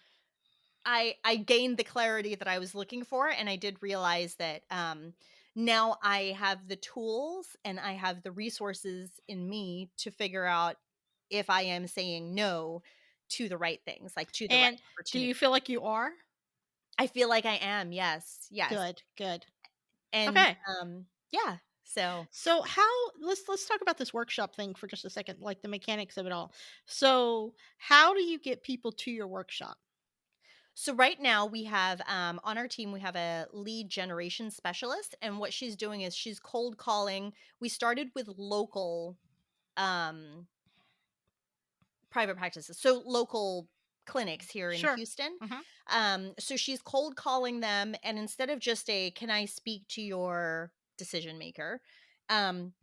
I gained the clarity that I was looking for, and I did realize that now I have the tools and I have the resources in me to figure out if I am saying no to the right things, like to the right And do opportunity. you feel like you are? I feel like I am. Yes. Yes. Good, good. And Okay. yeah. So So how let's talk about this workshop thing for just a second, like the mechanics of it all. So, how do you get people to your workshop? So right now we have on our team we have a lead generation specialist, and what she's doing is she's cold calling. We started with local um private practices, so local clinics here in Sure. Houston. Mhm. So she's cold calling them, and instead of just a "can I speak to your decision maker," um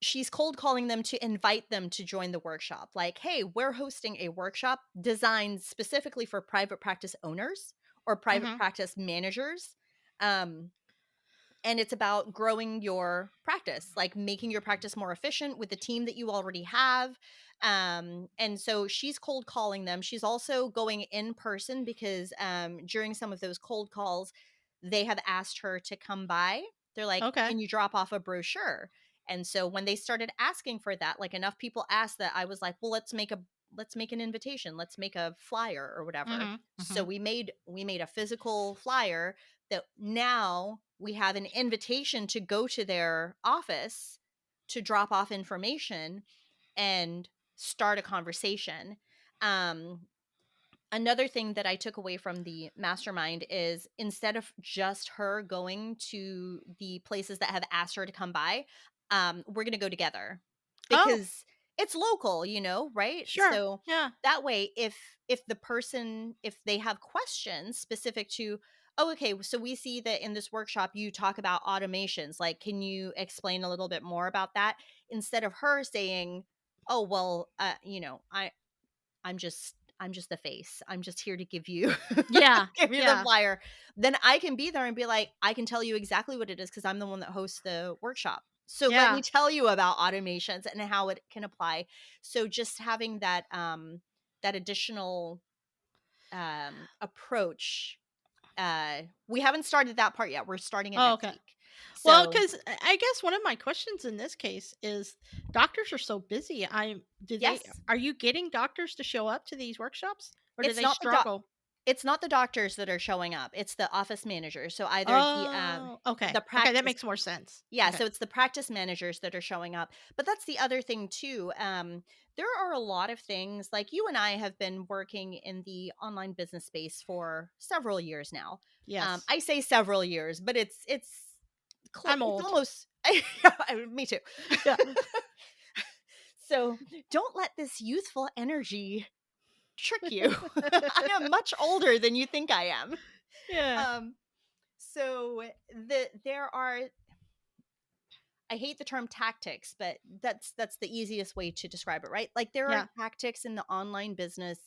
she's cold calling them to invite them to join the workshop. Like, hey, we're hosting a workshop designed specifically for private practice owners or private Mhm. practice managers. Um, and it's about growing your practice, like making your practice more efficient with the team that you already have. And so she's cold calling them. She's also going in person, because during some of those cold calls, they have asked her to come by. They're like, Okay. can you drop off a brochure? And so when they started asking for that, like enough people asked that, I was like, well, let's make an invitation, let's make a flyer or whatever. Mhm. So Mhm. we made a physical flyer that now we have an invitation to go to their office to drop off information and start a conversation. Um, Another thing that I took away from the mastermind is, instead of just her going to the places that have asked her to come by, we're going to go together, Oh, because it's local, right? sure. So Yeah. that way, if they have questions specific to, oh, okay, so we see that in this workshop you talk about automations, like, can you explain a little bit more about that? Instead of her saying, oh, well, I'm just just the face. I'm just here to give you Yeah. give you the Yeah. flyer. Then I can be there and be like, I can tell you exactly what it is because I'm the one that hosts the workshop. So let Yeah. me tell you about automations and how it can apply. So just having that that additional approach. We haven't started that part yet. We're starting it Oh, next okay. week. Well, So because I guess one of my questions in this case is doctors are so busy. yes, Are you getting doctors to show up to these workshops or do it's they not the struggle? it's not the doctors that are showing up. It's the office managers. So either Oh, okay. the Okay. That practice. makes more sense. Yeah, Okay. so it's the practice managers that are showing up. But that's the other thing too. There are a lot of things like you and I have been working in the online business space for several years now. Yes. I say several years, but I'm it's old. almost me too. Yeah. So don't let this youthful energy trick you. I am much older than you think I am. Yeah. Um, so there are, I hate the term tactics, but that's the easiest way to describe it, right? Like there are Yeah. tactics in the online business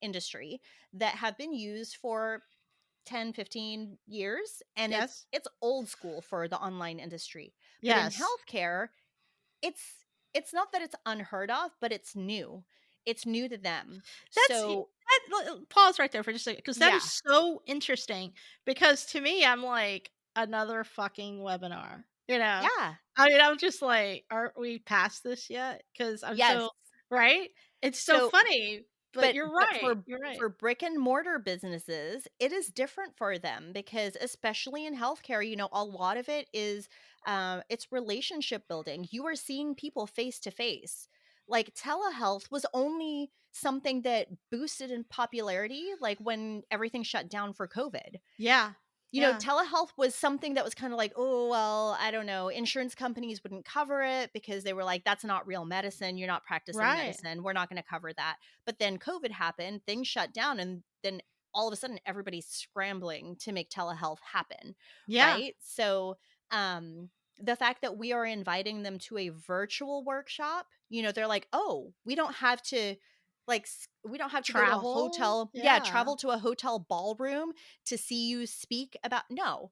industry that have been used for 10, 15 years and Yes. it's old school for the online industry. But in Yes. healthcare, it's not that it's unheard of, but it's new. It's new to them. That's So, pause right there for just a second because that is yeah. so interesting. Because to me, I'm like another fucking webinar. You know, Yeah. I mean, I'm just like, aren't we past this yet? Because I'm Yes. so right. It's so So, funny, but you're but right. You're right. for brick and mortar businesses, it is different for them because especially in healthcare, a lot of it is it's relationship building. You are seeing people face to face. Like telehealth was only something that boosted in popularity like when everything shut down for COVID. Yeah. Yeah. Telehealth was something that was kind of like, oh, well, I don't know. Insurance companies wouldn't cover it because they were like, that's not real medicine. You're not practicing Right. medicine. We're not going to cover that. But then COVID happened, things shut down, and then all of a sudden everybody's scrambling to make telehealth happen. Yeah. Right. So, the fact that we are inviting them to a virtual workshop, they're like, oh, we don't have to we don't have to go to a Travel. hotel. Yeah, Yeah. travel to a hotel ballroom to see you speak about. No,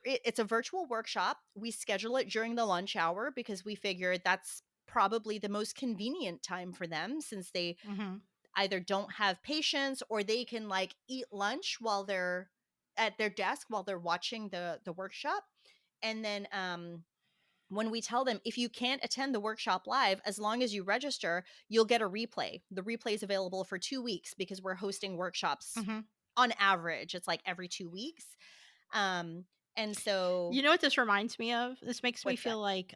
it's a virtual workshop. We schedule it during the lunch hour because we figure that's probably the most convenient time for them since they Hmm. either don't have patience or they can like eat lunch while they're at their desk while they're watching the workshop. And then when we tell them if you can't attend the workshop live, as long as you register, you'll get a replay. The replay is available for 2 weeks because we're hosting workshops Hmm. on average. It's like every 2 weeks. Um, and so You know what this reminds me of? This makes me what's that? feel like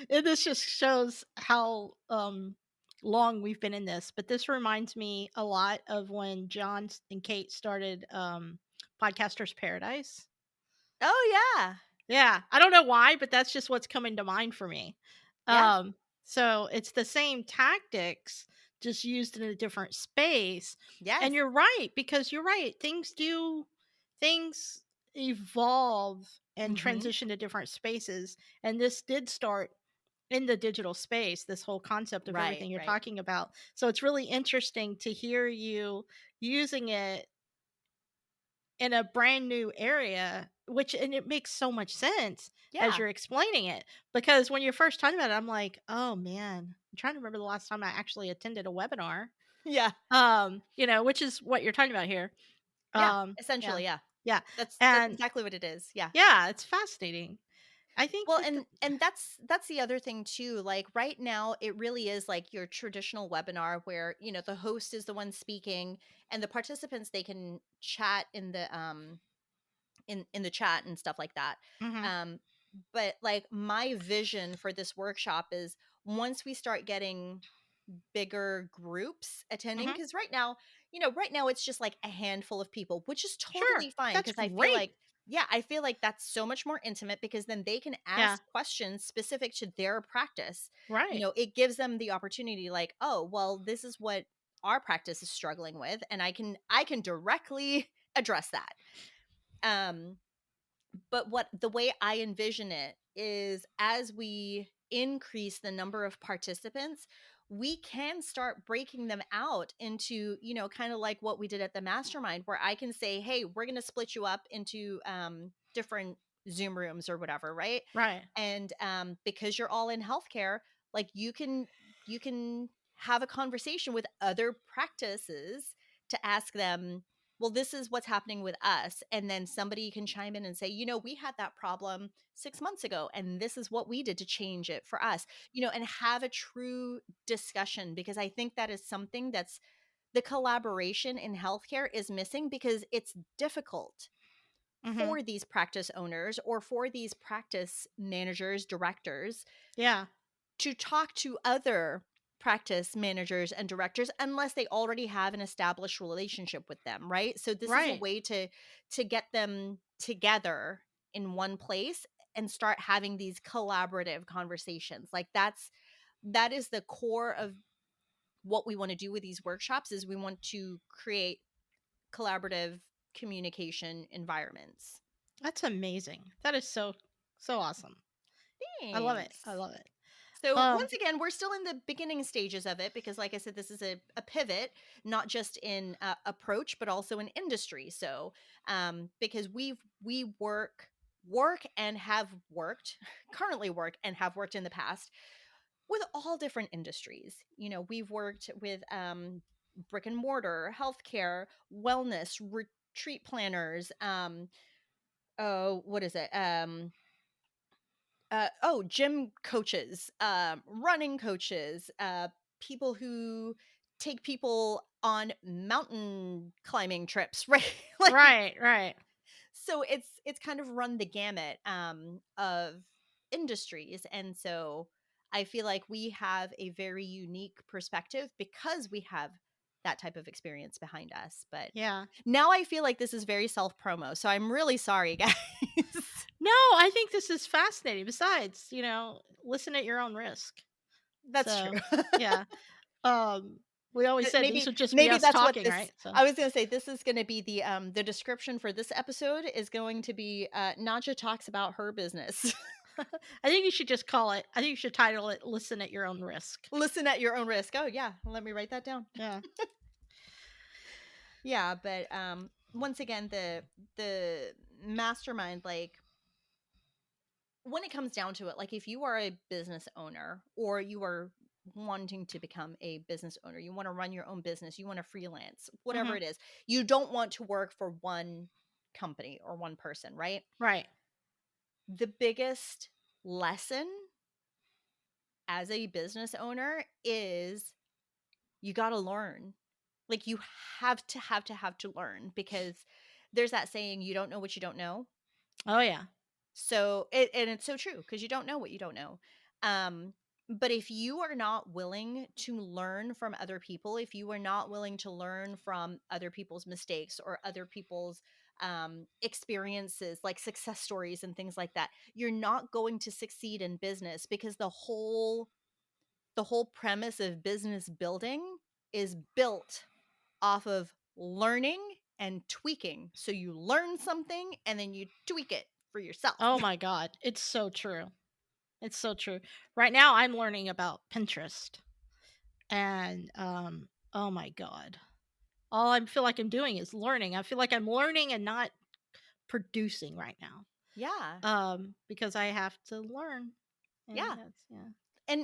and this just shows how long we've been in this, but this reminds me a lot of when John and Kate started Podcasters Paradise. Oh yeah. Yeah, I don't know why, but that's just what's coming to mind for me. Yeah. Um so it's the same tactics just used in a different space. Yes. And you're right, because you're right, things evolve and Mhm. transition to different spaces, and this did start in the digital space, this whole concept of Right, everything you're right. talking about. So it's really interesting to hear you using it in a brand new area, which and it makes so much sense as Yeah. you're explaining it. Because when you're first talking about it, I'm like, oh man, I'm trying to remember the last time I actually attended a webinar. Yeah. Which is what you're talking about here. Yeah. Yeah. Essentially, yeah. Yeah. That's And exactly what it is. Yeah. yeah, it's fascinating. I think Well, that and that's the other thing too. Like right now, it really is like your traditional webinar where, the host is the one speaking and the participants they can chat in the in the chat and stuff like that. Mhm. Um but like my vision for this workshop is once we start getting bigger groups attending Mhm. because right now it's just like a handful of people, which is Sure. totally fine That's because I feel great. like yeah, I feel like that's so much more intimate because then they can Yeah. ask questions specific to their practice. Right. It gives them the opportunity like, "Oh, well, this is what our practice is struggling with and I can directly address that." Um but what the way I envision it is as we increase the number of participants, we can start breaking them out into, kind of like what we did at the mastermind, where I can say, hey, we're going to split you up into different Zoom rooms or whatever, right? Right. And because you're all in healthcare, like you can have a conversation with other practices to ask them, well, this is what's happening with us. And then somebody can chime in and say, we had that problem 6 months ago, and this is what we did to change it for us, and have a true discussion, because I think that is something that's the collaboration in healthcare is missing, because it's difficult Mm-hmm. for these practice owners or for these practice managers, directors, Yeah. to talk to other practice managers and directors unless they already have an established relationship with them, right? So this is a Right. way to get them together in one place and start having these collaborative conversations. Like that is the core of what we want to do with these workshops, is we want to create collaborative communication environments. That's amazing. That is so awesome. I love it. I Thanks. love it. So Um, once again, we're still in the beginning stages of it, because, like I said, this is a pivot, not just in approach, but also in industry. So, because we work and have worked, currently work and have worked in the past with all different industries. We've worked with brick and mortar, healthcare, wellness, retreat planners. Oh, what is it? Gym coaches, running coaches, people who take people on mountain climbing trips, right? Like, right. Right. so it's kind of run the gamut of industries. And so I feel like we have a very unique perspective because we have that type of experience behind us. But Yeah. now I feel like this is very self promo, so I'm really sorry, guys. No, I think this is fascinating. Besides, listen at your own risk. That's So, true. yeah. Um, we always said these maybe would just be maybe us that's what talking, this right? So, I was going to say, this is going to be the description for this episode is going to be Nadja talks about her business. I think you should just call it. I think you should title it "Listen at Your Own Risk." Listen at your own risk. Oh yeah, let me write that down. Yeah. Yeah, but once again, the mastermind, like, when it comes down to it, like, if you are a business owner or you are wanting to become a business owner, you want to run your own business, you want to freelance, whatever Hmm. it is, you don't want to work for one company or one person, right? Right. The biggest lesson as a business owner is you got to learn. Like, you have to learn, because there's that saying, you don't know what you don't know. Oh yeah. So and it's so true, because you don't know what you don't know. Um, but if you are not willing to learn from other people, if you are not willing to learn from other people's mistakes or other people's experiences, like success stories and things like that, you're not going to succeed in business, because the whole premise of business building is built off of learning and tweaking. So you learn something and then you tweak it for yourself. Oh my God, it's so true. It's so true. Right now, I'm learning about Pinterest, and oh my God, all I feel like I'm doing is learning. I feel like I'm learning and not producing right now. Yeah. Because I have to learn, and Yeah. that's yeah.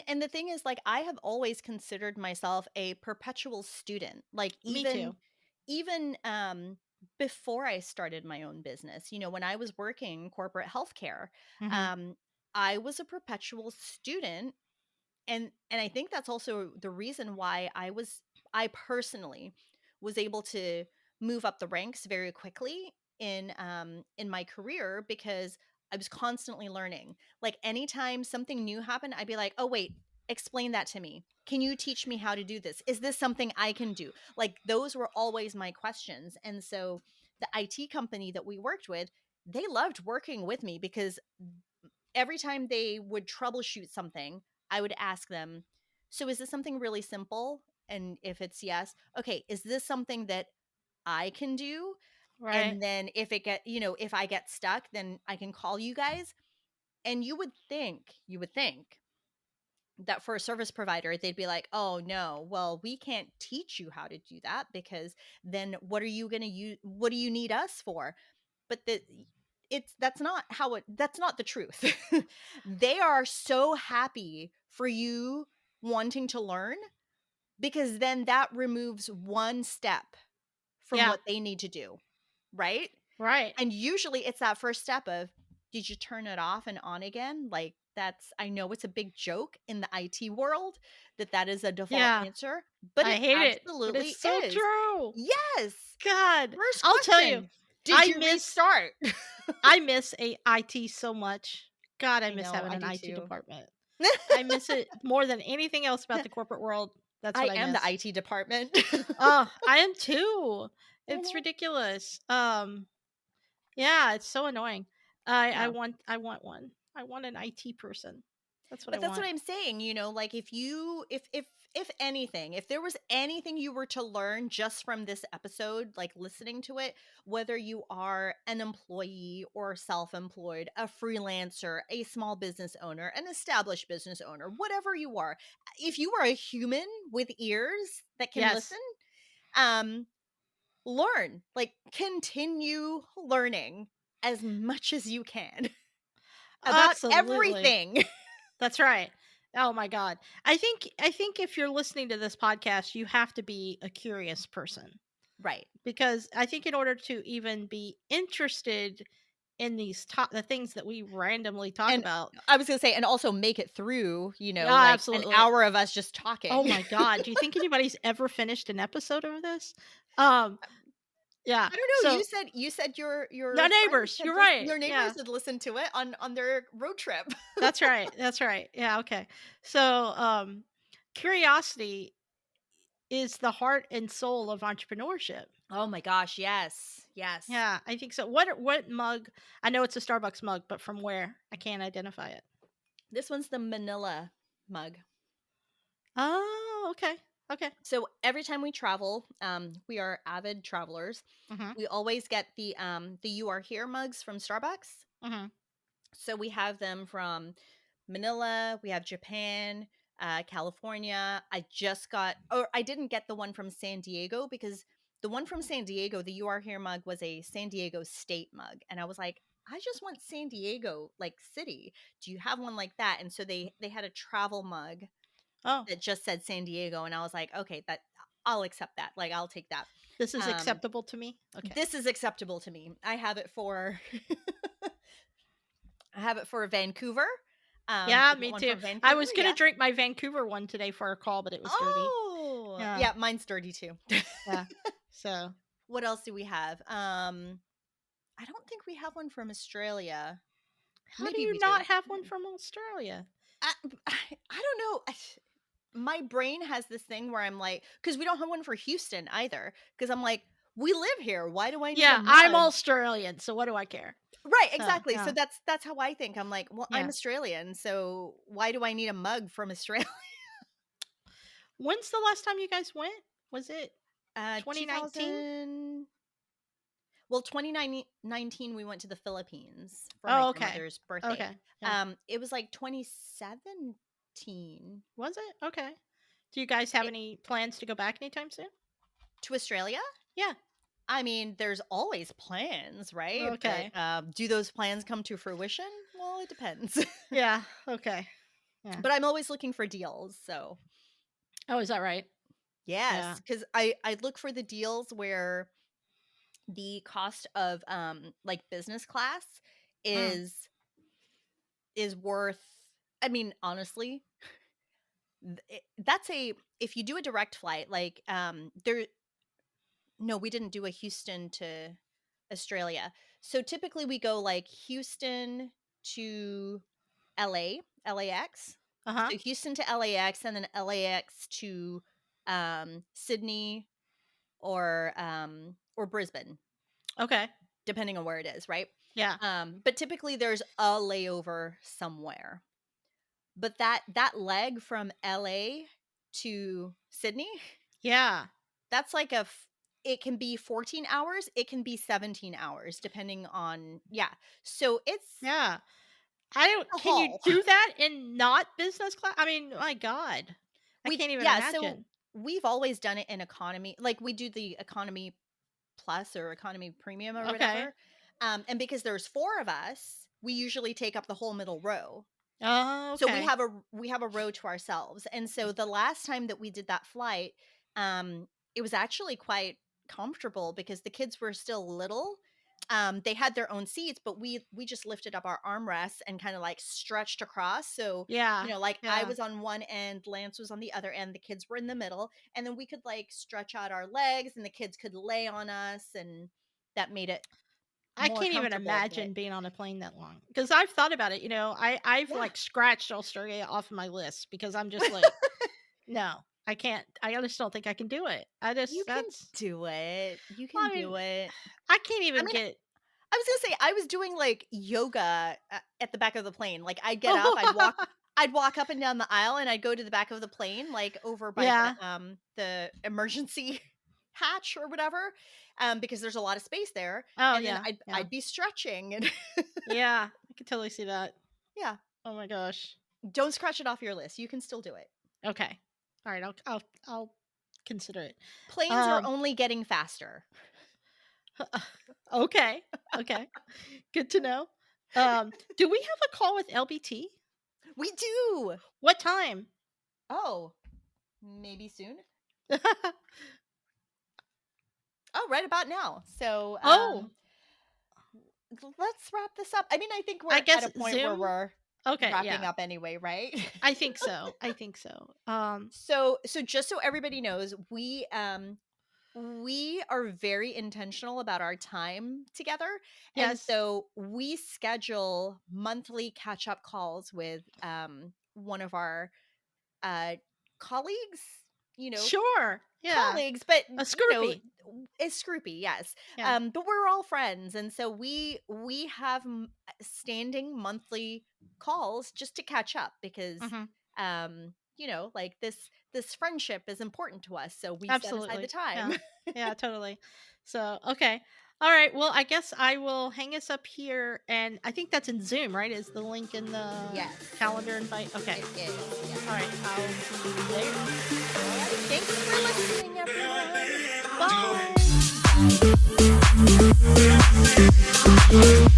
And the thing is, like, I have always considered myself a perpetual student. Like, Me even too. even before I started my own business, when I was working corporate healthcare, Hmm. um I was a perpetual student. And I think that's also the reason why I personally was able to move up the ranks very quickly in my career, because I was constantly learning. Like, anytime something new happened, I'd be like, "Oh wait, explain that to me. Can you teach me how to do this? Is this something I can do?" Like, those were always my questions. And so the IT company that we worked with, they loved working with me, because every time they would troubleshoot something, I would ask them, "So is this something really simple?" And if it's yes, "Okay, is this something that I can do?" Right. And then if I get stuck, then I can call you guys. And you would think that for a service provider, they'd be like, oh no, well, we can't teach you how to do that, because then what are you going to use? What do you need us for? But that's not the truth. They are so happy for you wanting to learn, because then that removes one step from Yeah. what they need to do, right? Right. And usually it's that first step of, did you turn it off and on again? Like, I know it's a big joke in the IT world that is a default Yeah. answer, but I it hate it, but absolutely it's so is. true. Yes. God, First I'll tell you, question, did I you miss restart? I miss IT so much. God, I I miss know, having I an do IT too. department. I miss it more than anything else about the corporate world. That's I what I am the miss. IT department. Oh, I am too. It's Mhm. ridiculous. Yeah, it's so annoying. I Yeah. want one. I want an IT person. That's what I But that's what want. I'm saying, like, if anything, if there was anything you were to learn just from this episode, like listening to it, whether you are an employee or self-employed, a freelancer, a small business owner, an established business owner, whatever you are, if you are a human with ears that can Yes. listen, um learn, like, continue learning as much as you can about Absolutely. everything. That's right. Oh my god. I think if you're listening to this podcast, you have to be a curious person, Right. because I think in order to even be interested in the things that we randomly talk And about. I was gonna say, and also make it through, Yeah, like an absolutely. hour of us just Oh talking. my god, do you think anybody's ever finished an episode of this? Um yeah. I don't know. So You said your the friends neighbors, had you're right. your neighbors Yeah. had listened to it on their road trip. That's right. That's right. Yeah, okay. So, curiosity is the heart and soul of entrepreneurship. Oh my gosh, yes. Yes. Yeah, I think so. What mug? I know it's a Starbucks mug, but from where? I can't identify it. This one's the Manila mug. Oh, okay. Okay. So every time we travel, we are avid travelers. Mhm. We always get the You Are Here mugs from Starbucks. Mhm. So we have them from Manila, we have Japan, California. I didn't get the one from San Diego, because the one from San Diego, the You Are Here mug, was a San Diego state mug. And I was like, I just want San Diego, like, city. Do you have one like that? And so they had a travel mug Oh, that just said San Diego. And I was like, okay, I'll accept that. Like, I'll take that. this is Um, acceptable to me. Okay. this is acceptable to me. I have it for I have it for Vancouver. Yeah, I got me one too. from I Vancouver. was gonna Yeah. drink my Vancouver one today for a call, but it was dirty. Oh, Yeah. yeah. Mine's dirty too. Yeah. So What else do we have? I don't think we have one from Australia. how do Maybe you we do. not have one from Australia? I, I don't know. My brain has this thing where I'm like, because we don't have one for Houston either. Because I'm like, we live here. Why do I need a Yeah, I'm mug? Australian, so what do I care? Right, So exactly. So yeah, that's how I think. I'm like, well, I'm yeah. Australian, so why do I need a mug from Australia? When's the last time you guys went? Was it 2019? 2000. Well, 2019 we went to the Philippines for my Oh, okay. grandmother's birthday. Okay. Yeah. It was like 2017. Was it? Okay. Do you guys have It, any plans to go back anytime soon? to Australia? Yeah. I mean, there's always plans, right? But Okay. do those plans come to fruition? Well, it depends. Yeah. Okay. Yeah. But I'm always looking for deals, so Oh, is that right? yes, Yeah. because I look for the deals where the cost of like business class Mm. is worth, I mean, honestly, that's a, if you do a direct flight, like there, no, we didn't do a Houston to Australia. So typically we go like Houston to LAX. Uh-huh. So Houston to LAX, and then LAX to Sydney or Brisbane, Okay. depending on where it is, right? Yeah. But typically there's a layover somewhere. But that leg from LA to Sydney, Yeah. that's like it can be 14 hours, it can be 17 hours depending on, yeah. So it's Yeah. I don't. The Can you hall. do that in not business class? I mean, my God, I can't even So imagine. we've always done it in economy. Like we do the economy plus or economy premium or Okay. whatever. And because there's 4 of us, we usually take up the whole middle row. Oh, So okay. we have a row to ourselves. And so the last time that we did that flight, it was actually quite comfortable because the kids were still little. They had their own seats, but we just lifted up our armrests and kind of like stretched across. So, Yeah. like I Yeah. was on one end, Lance was on the other end, the kids were in the middle, and then we could like stretch out our legs and the kids could lay on us, and that made it I more can't even comfortable. But imagine being on a plane that long because I've thought about it. I've yeah, like scratched Australia off of my list because I'm just like, no, I can't. I just don't think I can do it. you can That's. do it. You Well, can I mean, do it. I can't I even mean, get. I was gonna say I was doing like yoga at the back of the plane. Like I'd get up, I'd walk up and down the aisle, and I'd go to the back of the plane, like over by Yeah. the emergency hatch or whatever, because there's a lot of space there. Oh And then yeah. Yeah. I'd be stretching, and Yeah. I can totally see that. yeah, Oh my gosh. don't scratch it off your list. You can still do it. Okay. All right. I'll consider it. Planes are Um. only getting faster. Okay. Okay. Good to know. Do we have a call with LBT? We do. What time? Oh, maybe soon. Oh, right about now. So, Oh, let's wrap this up. I mean, I think we're I at guess a point where Zoom. we're Okay, wrapping yeah. up anyway, right? I think so. I think so. So just so everybody knows, we are very intentional about our time together, and Yes. so we schedule monthly catch-up calls with one of our uh colleagues, you know, Sure. Yeah. colleagues, but A Scroopy. it's Scroopy, yes. Yeah. But we're all friends, and so we have standing monthly calls just to catch up because, Hmm. like this friendship is important to us, so we set aside the Absolutely. time. Yeah. Yeah, totally. So, okay. All right. Well, I guess I will hang us up here. And I think that's in Zoom, right? Is the link in the Yes, calendar invite? Okay. it is. All Yes. right. I'll see you there. All right. Thanks for listening, everyone. Bye.